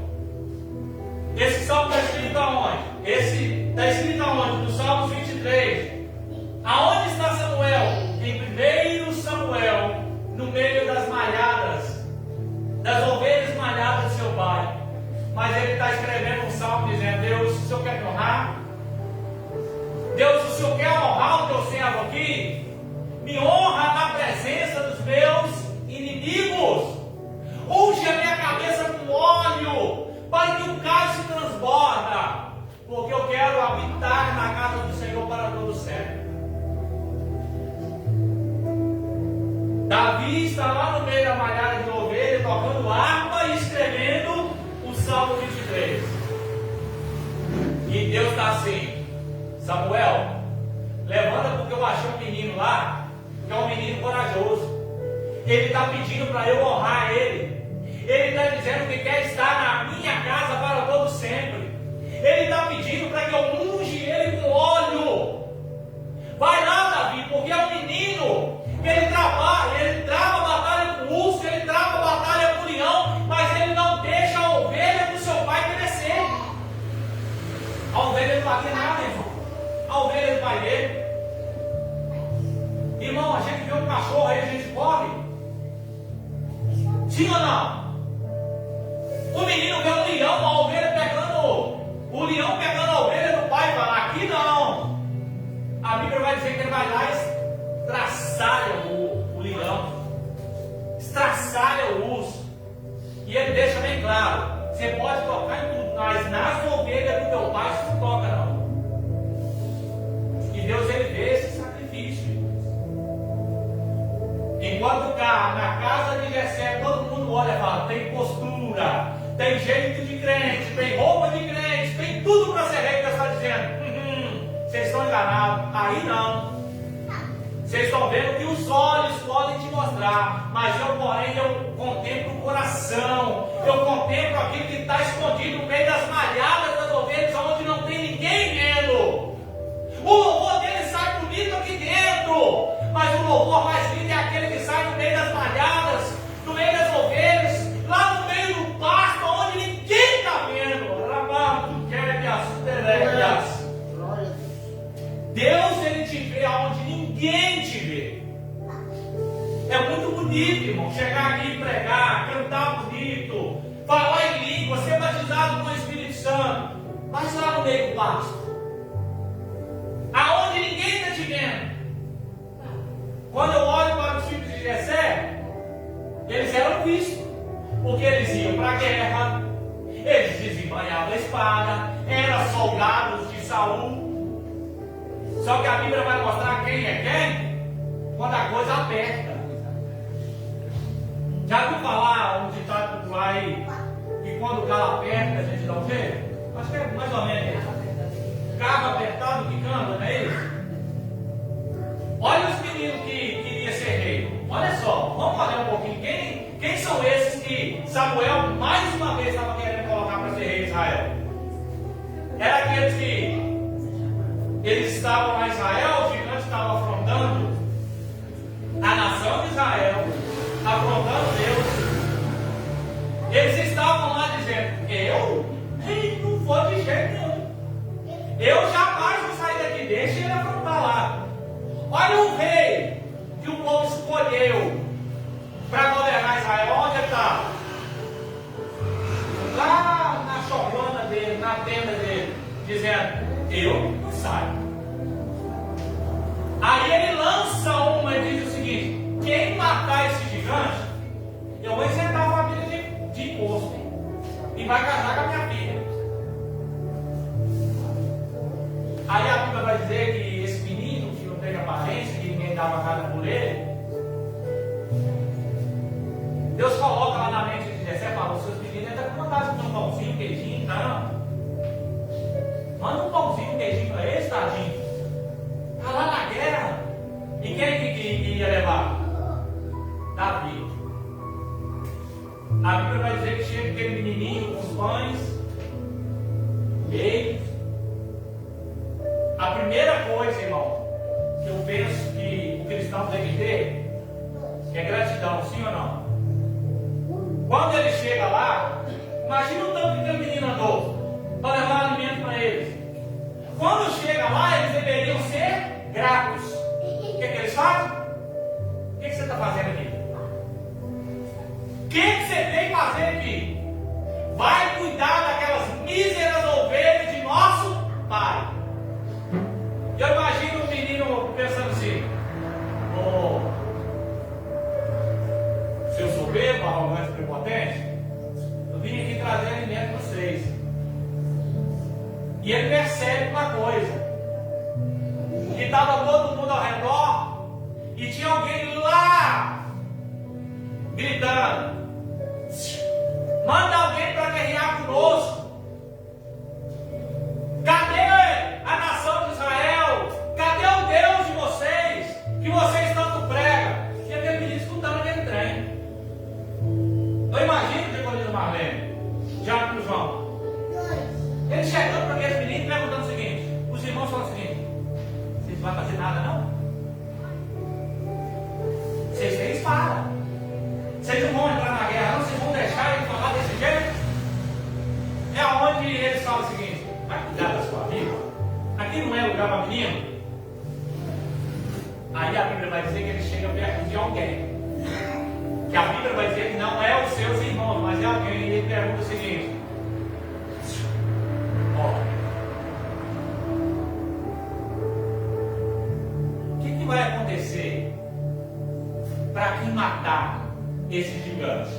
esse salmo está escrito aonde? Esse está escrito aonde? No Salmos 23. Aonde está Samuel? Em 1 Samuel, no meio das malhadas, das ovelhas malhadas do seu pai. Mas ele está escrevendo um salmo dizendo: Deus, o Senhor quer me honrar? Deus, o Senhor quer honrar o teu servo aqui? Me honra na presença dos meus inimigos. Unge a minha cabeça com óleo, para que o cálice transborda, porque eu quero habitar na casa do Senhor para todo sempre. Davi está lá no meio da malhada de ovelha, tocando harpa e escrevendo o Salmo 23. E Deus está assim: Samuel, levanta, porque eu achei um menino lá, que é um menino corajoso. Ele está pedindo para eu honrar ele. Ele está dizendo que quer estar na minha casa para todo sempre. Ele está pedindo para que eu unge ele com óleo. Vai lá, Davi, porque é um menino. Ele trabalha, ele trava a batalha com o urso, ele trava a batalha com o leão, mas ele não deixa a ovelha do seu pai crescer. A ovelha não valia nada, irmão. A ovelha do pai dele. Irmão, a gente vê um cachorro aí, a gente corre. Sim ou não? O menino vê um leão, a ovelha pegando, o leão pegando a ovelha do pai e fala: aqui não. A Bíblia vai dizer que ele vai lá e estraçalha o leão, estraçalha o urso. E ele deixa bem claro: você pode tocar em tudo, mas nas ovelhas do teu pai você não toca não. E Deus, ele vê esse sacrifício. Enquanto cá, na casa de Jessé, todo mundo olha e fala: tem postura, tem jeito de crente, tem roupa de crente, tem tudo para ser rei. Deus está dizendo: vocês estão enganados. Aí não. Vocês estão vendo que os olhos podem te mostrar, mas eu, porém, eu contemplo o coração. Eu contemplo aquilo que está escondido no meio das malhadas das ovelhas, onde não tem ninguém vendo. O louvor dele sai bonito aqui dentro, mas o louvor mais lindo é aquele que sai no meio das malhadas, no meio das ovelhas, lá no meio do pasto, onde ninguém está vendo. Deus, ele te vê onde ninguém te vê. É muito bonito, irmão, chegar aqui e pregar, cantar bonito, falar em língua, ser batizado com o Espírito Santo, mas lá no meio do pasto, aonde ninguém está te vendo. Quando eu olho para os filhos de Jessé, eles eram vistos, porque eles iam para a guerra, eles desembanhavam a espada, eram soldados de Saul. Só que a Bíblia vai mostrar quem é quem quando a coisa aperta. Já viu falar um ditado popular aí, que quando o carro aperta a gente dá um jeito? Acho que é mais ou menos isso. Carro apertado que canta, não é isso? Olha os meninos que queriam ser rei. Olha só, vamos olhar um pouquinho. Quem são esses que Samuel mais uma vez estava querendo colocar para ser rei de Israel? Era aqueles que eles estavam lá em Israel, o gigante estava afrontando a nação de Israel, afrontando Deus. Eles estavam lá dizendo: eu não vou de jeito nenhum. Eu jamais vou sair daqui, deixa ele afrontar lá. Olha o rei que o povo escolheu para governar Israel, onde ele está? Lá na chocona dele, na tenda dele, dizendo: eu não saio. Aí ele lança uma e diz o seguinte: quem matar esse gigante, eu vou isentar a família de imposto e vai casar com a minha filha. dava casa por ele, Deus coloca lá na mente de Jessé, fala, os seus meninos ainda com vontade de comer um pãozinho, queijinho, não. Manda um pãozinho, queijinho para eles, tadinho. Está lá na guerra. E quem que ia levar? Davi. A Bíblia vai dizer que chega aquele menininho com os pães, queijo. A primeira coisa, irmão, que eu penso que o cristão tem que ter é gratidão, sim ou não? Quando ele chega lá, imagina o tanto que aquele menino andou para levar alimento para eles. Quando chega lá, eles deveriam ser gratos. O que eles fazem? O que você está fazendo aqui? O que você vem fazer aqui? Vai cuidar daquelas míseras ovelhas de nosso pai. Eu imagino um menino pensando assim: oh, se eu sou bebo, arrogante, prepotente, eu vim aqui trazer alimento para vocês. E ele percebe uma coisa: que estava todo mundo ao redor e tinha alguém lá gritando: manda alguém para guerrear conosco. Cadê a nação de Israel? Cadê o Deus de vocês? Que vocês tanto pregam? E aquele menino escutando aquele trem. Eu imagino que Deus Marlene, já para o João, ele chegando para aquele menino perguntando o seguinte: os irmãos falam o seguinte, vocês não vão fazer nada não? Vocês têm espada. Vocês não vão entrar na guerra não? Vocês vão deixar ele falar desse jeito? É onde eles falam o seguinte: vai cuidar da sua vida. Aqui não é lugar para menino. Aí a Bíblia vai dizer que ele chega perto de alguém. Que a Bíblia vai dizer que não é os seus irmãos, mas é alguém. E ele pergunta o seguinte: o que vai acontecer para quem matar esse gigante?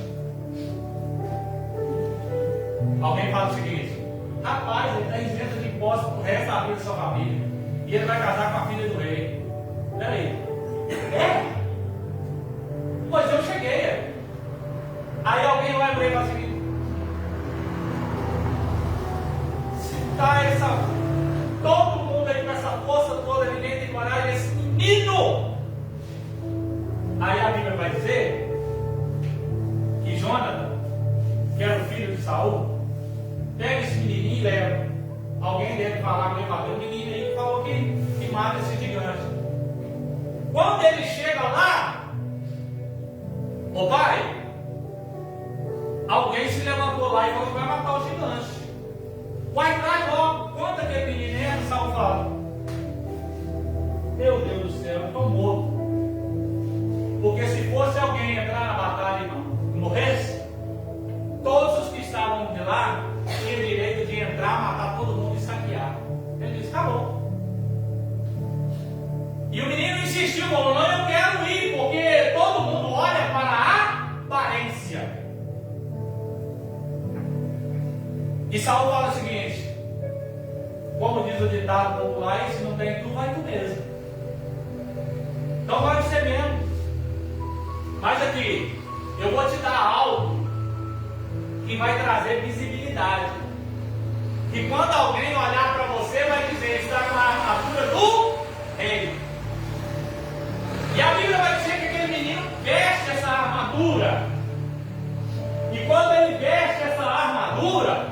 Alguém fala o seguinte: rapaz, ele está isento de impostos pro resto da vida da sua família. E ele vai casar com a filha do rei. Peraí. É? Pois eu cheguei. Aí alguém vai para ele e fala o seguinte: se tá todo mundo aí com essa força toda, ninguém tem coragem desse menino. Aí a Bíblia vai dizer que Jonathan, que era o filho de Saul, pega esse menininho e leva. Alguém deve falar com ele, o menino aí que falou que mata esse gigante. Quando ele chega lá, ô pai, alguém se levantou lá e falou que vai matar o gigante. Vai traz logo, conta aquele menino entra, Saul fala: meu Deus do céu, eu estou morto. Porque se fosse alguém entrar na batalha e morresse, todos os que estavam de lá tinham direito de entrar, matar todo mundo e saquear. Ele disse: acabou. E o menino insistiu, falou: não, eu quero ir, porque todo mundo olha para a aparência. E Saul fala o seguinte: como diz o ditado popular, se não tem tu, vai tu mesmo. Então vai ser mesmo. Mas aqui, eu vou te dar algo que vai trazer visibilidade. E quando alguém olhar para você, vai dizer: está com a armadura do rei. E a Bíblia vai dizer que aquele menino veste essa armadura. E quando ele veste essa armadura,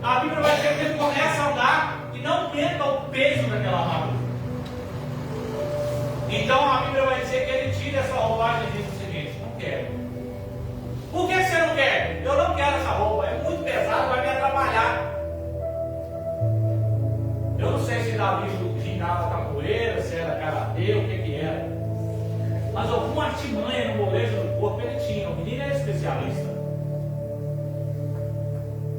a Bíblia vai dizer que ele começa a andar e não aguenta o peso daquela armadura. Então a Bíblia vai dizer que ele tira essa roupagem e diz o seguinte: não quero. Por que você não quer? Eu não quero essa roupa, é muito pesado, vai me atrapalhar. Eu não sei se Davi gingava capoeira, se era karatê, o que era. Mas alguma artimanha no molejo do corpo ele tinha. O menino era especialista.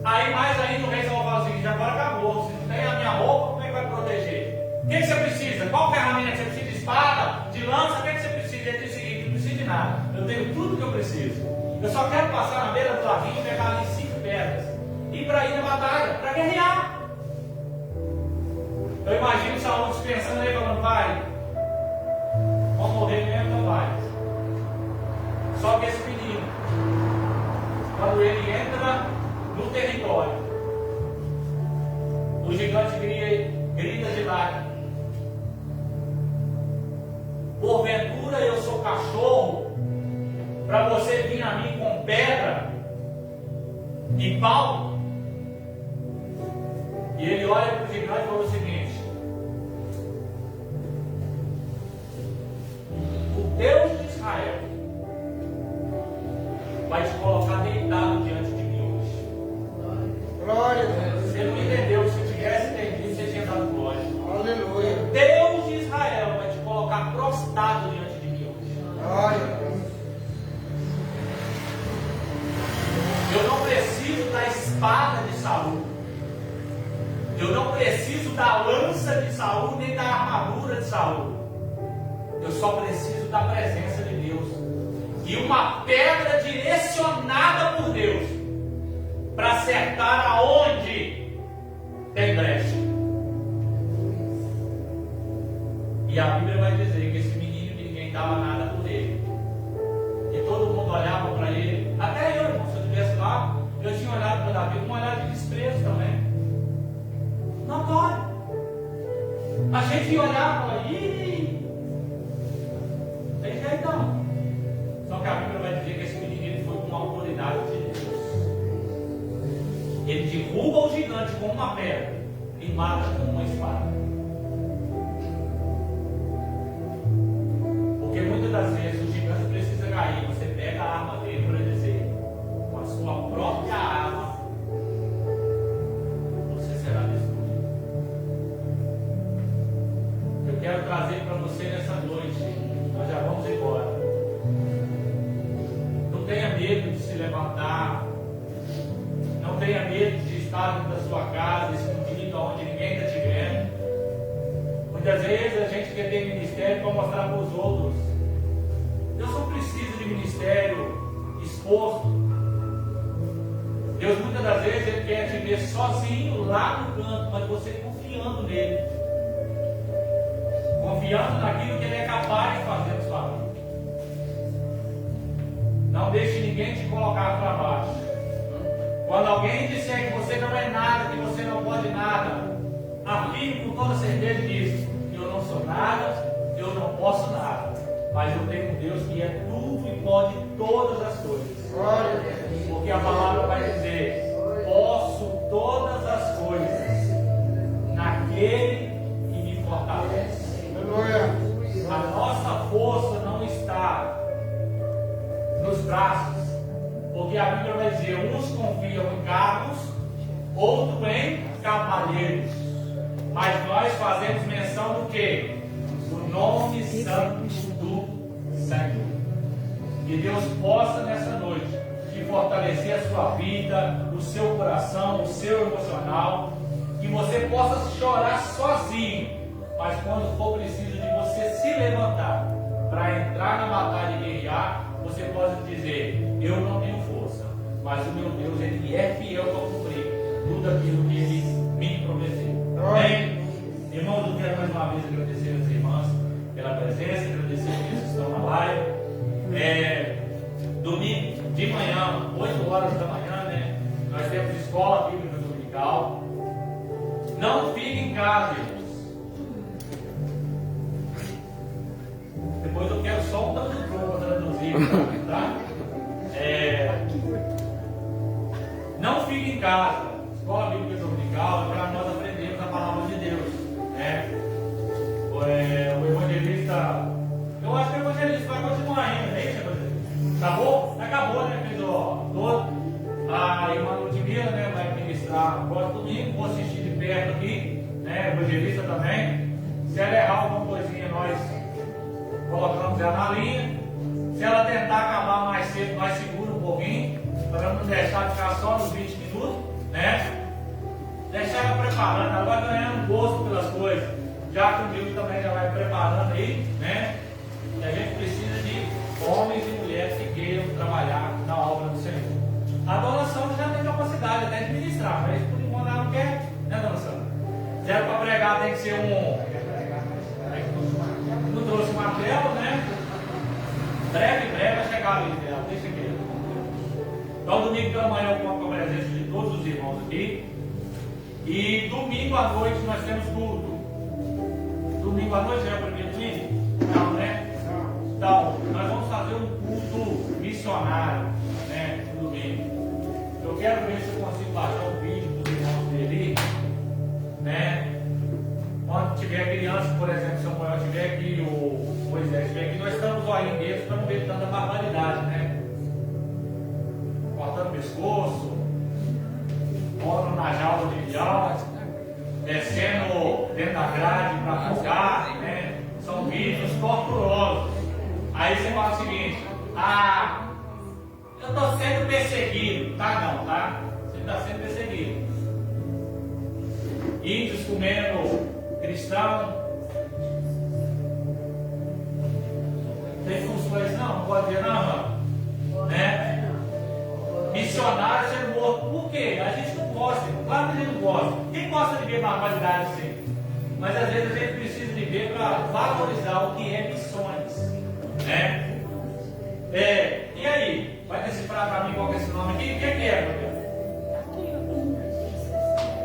Aí mais ainda o rei Saul fala o seguinte: agora acabou. Se não tem a minha roupa, como é que vai proteger? O que você precisa? Qual ferramenta? Você precisa de espada? De lança? O que você precisa? Ele diz o seguinte: não preciso de nada. Eu tenho tudo que eu preciso. Eu só quero passar na beira do lavinho e pegar ali 5 pedras. E para ir na batalha, para guerrear. Eu imagino Saul dispensando ele falando: pai, vamos morrer Porventura eu sou cachorro para você vir a mim com pedra e pau? E ele olha para o gigante e fala o seguinte: o Deus de Israel vai te colocar deitado diante de mim hoje. Glória a Deus. Você não entendeu, se tivesse entendido, você tinha dado glória. Aleluia. Deus de Israel vai te colocar prostrado diante de mim hoje. Glória a Deus. Eu não preciso da espada de Saul. Eu não preciso da lança de Saul, nem da armadura de Saul. Eu só preciso da presença de Deus. E uma pedra direcionada por Deus para acertar aonde tem brecha. E a Bíblia vai dizer que esse menino, ninguém dava nada por ele. E todo mundo olhava para ele. Até eu, irmão, se eu estivesse lá, eu tinha olhado para Davi com um olhar de desprezo também. Notório. A gente ia olhar e falar: ih, tem jeito não. Só que a Bíblia vai dizer que esse menino foi com a autoridade de Deus. Ele derruba o gigante com uma pedra e mata com uma espada. Porque muitas das vezes o gigante precisa cair. Você pega a arma dele para dizer: com a sua própria arma você será destruído. Eu quero trazer para você nessa noite, nós já vamos embora. Não tenha medo de se levantar. Não tenha medo de estar dentro da sua casa, escondido, onde ninguém está te vendo. Muitas vezes a gente quer ter ministério para mostrar para os outros. Deus não precisa de ministério exposto. Deus muitas das vezes Ele quer te ver sozinho lá no canto, mas você confiando nele. Confiando naquilo que Ele é capaz de fazer na sua vida. Não deixe ninguém te colocar para baixo. Quando alguém disser que você não é nada, que você não pode nada, afirme com toda certeza disso: eu não sou nada, eu não posso nada, mas eu tenho um Deus que é tudo e pode todas as coisas. Porque a palavra vai dizer: posso todas as coisas naquele que me fortalece. A nossa força não está nos braços, porque a Bíblia vai dizer: uns confiam em carros, outros em cavaleiros, mas nós fazemos menção do quê? Do nome santo do Senhor. Que Deus possa nessa noite te fortalecer a sua vida, o seu coração, o seu emocional, que você possa chorar sozinho, mas quando for preciso de você se levantar para entrar na batalha e guerrear, você pode dizer: eu não tenho força, mas o meu Deus, Ele é fiel para cumprir tudo aquilo que Ele me prometeu. Amém? Irmãos, eu quero mais uma vez agradecer às irmãs pela presença, agradecer a que estão na live. Domingo de manhã, 8 horas da manhã, né? Nós temos escola bíblica dominical. Não fique em casa, irmãos. Depois eu quero só um tanto de para traduzir, tá? Não fique em casa. Escola bíblica dominical é para nós aprendermos a palavra de Deus, né? O evangelista, eu acho que o evangelista vai continuar ainda, né, evangelista? Acabou? Acabou, né? Fez o todo. A irmã Ludmila, né, vai ministrar no próximo domingo. Vou assistir de perto aqui, né? O evangelista também. Se ela errar alguma coisinha, nós colocamos ela na linha. Se ela tentar acabar mais cedo, nós segura um pouquinho, para não deixar ficar só nos 20 minutos, né? Deixar ela preparando, ela vai ganhando gosto pelas coisas. Já que o Nilton também já vai preparando aí, né? E a gente precisa de homens e mulheres que queiram trabalhar na obra do Senhor. A dona Sandra já tem capacidade até de ministrar, mas por enquanto ela não quer, né, dona Sandra? Se era para pregar, tem que ser não trouxe martelo, né? Breve vai chegar ali dela, deixa aqui. Então, domingo pela manhã eu conto com a presença de todos os irmãos aqui. E domingo à noite nós temos culto. Domingo à noite é o primeiro domingo? Não, né? quero ver se eu consigo baixar o vídeo dos irmãos dele, né? Quando tiver criança, por exemplo, se o Samuel estiver aqui, o Moisés estiver aqui, nós estamos olhando deles para não ver tanta barbaridade, né? Cortando o pescoço, pondo na jaula de leão, descendo dentro da grade para afogar, né? São vídeos torturosos. Aí você fala o seguinte: eu estou sendo perseguido. Tá, não, tá? Você está sendo perseguido. Índios comendo cristão. Tem funções, não pode dizer, não, né? Missionário sendo morto. Por quê? A gente não gosta, claro que a gente não gosta. Quem gosta de ver barbaridade assim? Mas às vezes a gente precisa de ver para valorizar o que é missões, né? E aí? Vai decifrar para mim qual é esse nome aqui? O que é, meu Deus?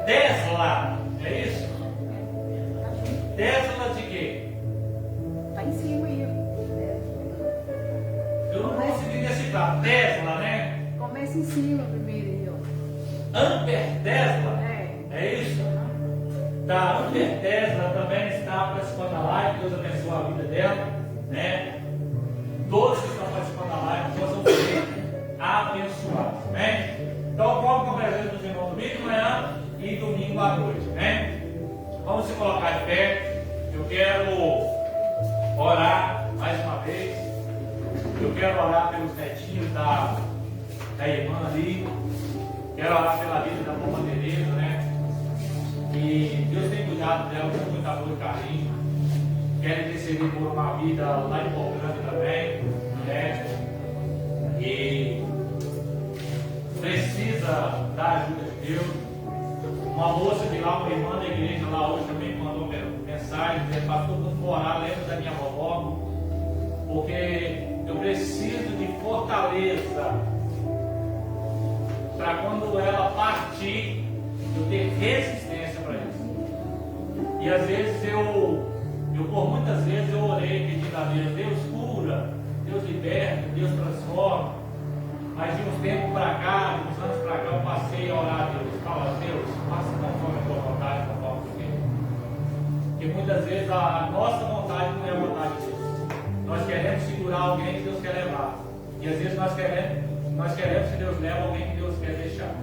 Tesla, é isso? Tesla de quê? Está em cima aí. Eu não consegui decifrar. Tesla, né? Começa em cima primeiro aí, ó. Amper Tesla? É. isso? Tá, Amper Tesla também está participando da live. Deus abençoe a vida dela, né? Todos que estão participando da live possam ser abençoados, né? Então, como com a presença dos irmãos domingo de manhã e domingo à noite, né? Vamos se colocar de pé. Eu quero orar mais uma vez. Eu quero orar pelos netinhos da irmã ali. Quero orar pela vida da mamãe Tereza, né? E Deus tem cuidado dela com muito amor e carinho. Quero interceder por uma vida lá em Portland também, né? E precisa da ajuda de Deus. Uma moça de lá, uma irmã da igreja lá hoje também mandou mensagem dizendo: pastor, vamos orar, lembra da minha vovó, porque eu preciso de fortaleza para quando ela partir eu ter resistência para isso. E às vezes por muitas vezes eu orei pedindo a Deus: Deus cura, Deus liberta, Deus transforma. Mas de uns tempos para cá, de uns anos para cá, eu passei a orar a Deus. Fala: Deus, faça conforme a tua vontade, conforme o que quer. Porque muitas vezes a nossa vontade não é a vontade de Deus. Nós queremos segurar alguém que Deus quer levar. E às vezes nós queremos que Deus leve alguém que Deus quer deixar.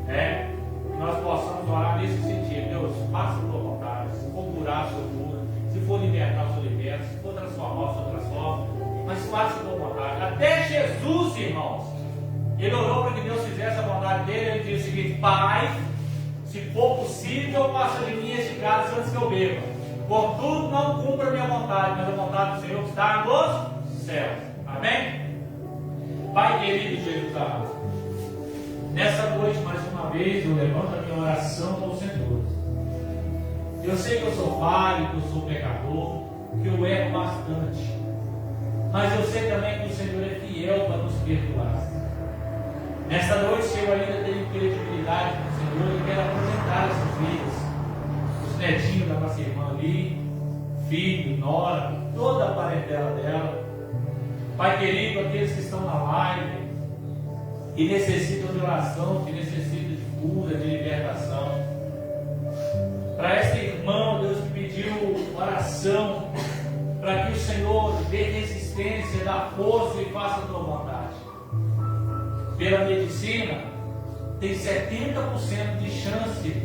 Que nós possamos orar nesse sentido: Deus, faça a tua vontade. Se for curar, o Senhor cura. Se for libertar, o Senhor liberta. Se for transformar, o Senhor transforma. Mas faça a tua vontade. Até Jesus, irmãos, ele orou para que Deus fizesse a vontade dele. Ele disse o seguinte: Pai, se for possível, passa de mim este cálice antes que eu beba. Contudo, não cumpra a minha vontade, mas a vontade do Senhor que está nos céus. Amém? Pai querido Jesus amado, nessa noite, mais uma vez, eu levanto a minha oração ao Senhor. Eu sei que eu sou falho, que eu sou pecador, que eu erro bastante. Mas eu sei também que o Senhor é fiel para nos perdoar. Nesta noite eu ainda tenho credibilidade com o Senhor e quero apresentar essas vidas. Os netinhos da nossa irmã ali, filho, nora, toda a parentela dela. Pai querido, aqueles que estão na live e necessitam de oração, que necessitam de cura, de libertação. Para esta irmã, Deus que pediu oração, para que o Senhor dê resistência, dá força e faça a tua vontade. Pela medicina, tem 70% de chance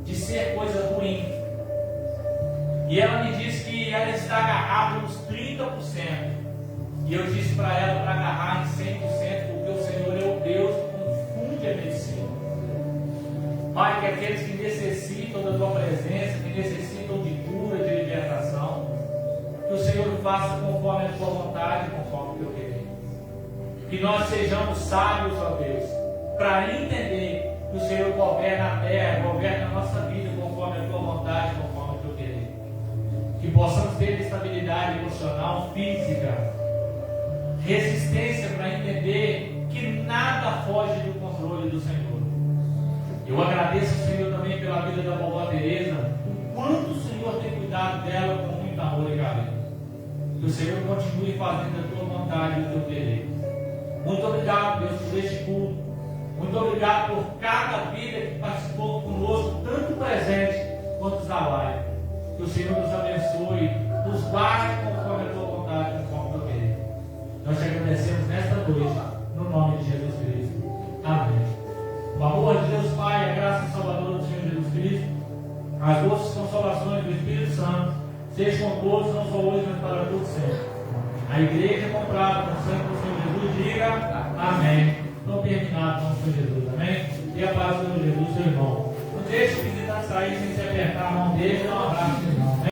de ser coisa ruim. E ela me disse que ela está agarrada nos 30%. E eu disse para ela para agarrar em 100%, porque o Senhor é o Deus que confunde a medicina. Pai, que aqueles que necessitam da tua presença, que necessitam de cura, de libertação, que o Senhor faça conforme a tua vontade, conforme o teu querer. Que nós sejamos sábios, ó Deus, para entender que o Senhor governa a terra, governa a nossa vida conforme a tua vontade, conforme o teu querer. Que possamos ter estabilidade emocional, física, resistência para entender que nada foge do controle do Senhor. Eu agradeço, Senhor, também pela vida da vovó Tereza, o quanto o Senhor tem cuidado dela com muito amor e carinho. Que o Senhor continue fazendo a tua vontade e o teu querer. Muito obrigado, Deus, por este culto. Muito obrigado por cada vida que participou conosco, tanto presente quanto os da live. Que o Senhor nos abençoe, nos guarde conforme a tua vontade, conforme o teu querer. Nós te agradecemos nesta noite, no nome de Jesus Cristo. Amém. O amor de Deus Pai, a graça salvadora do Senhor Jesus Cristo, as doces consolações do Espírito Santo, sejam com todos, não só hoje, mas para todos sempre. A igreja comprada com o sangue do Senhor Jesus, diga amém. Não terminado com o Senhor Jesus, amém? E a paz do Senhor Jesus, seu irmão. Não deixe o visitante sair sem se apertar a mão dele e dar um abraço, irmão.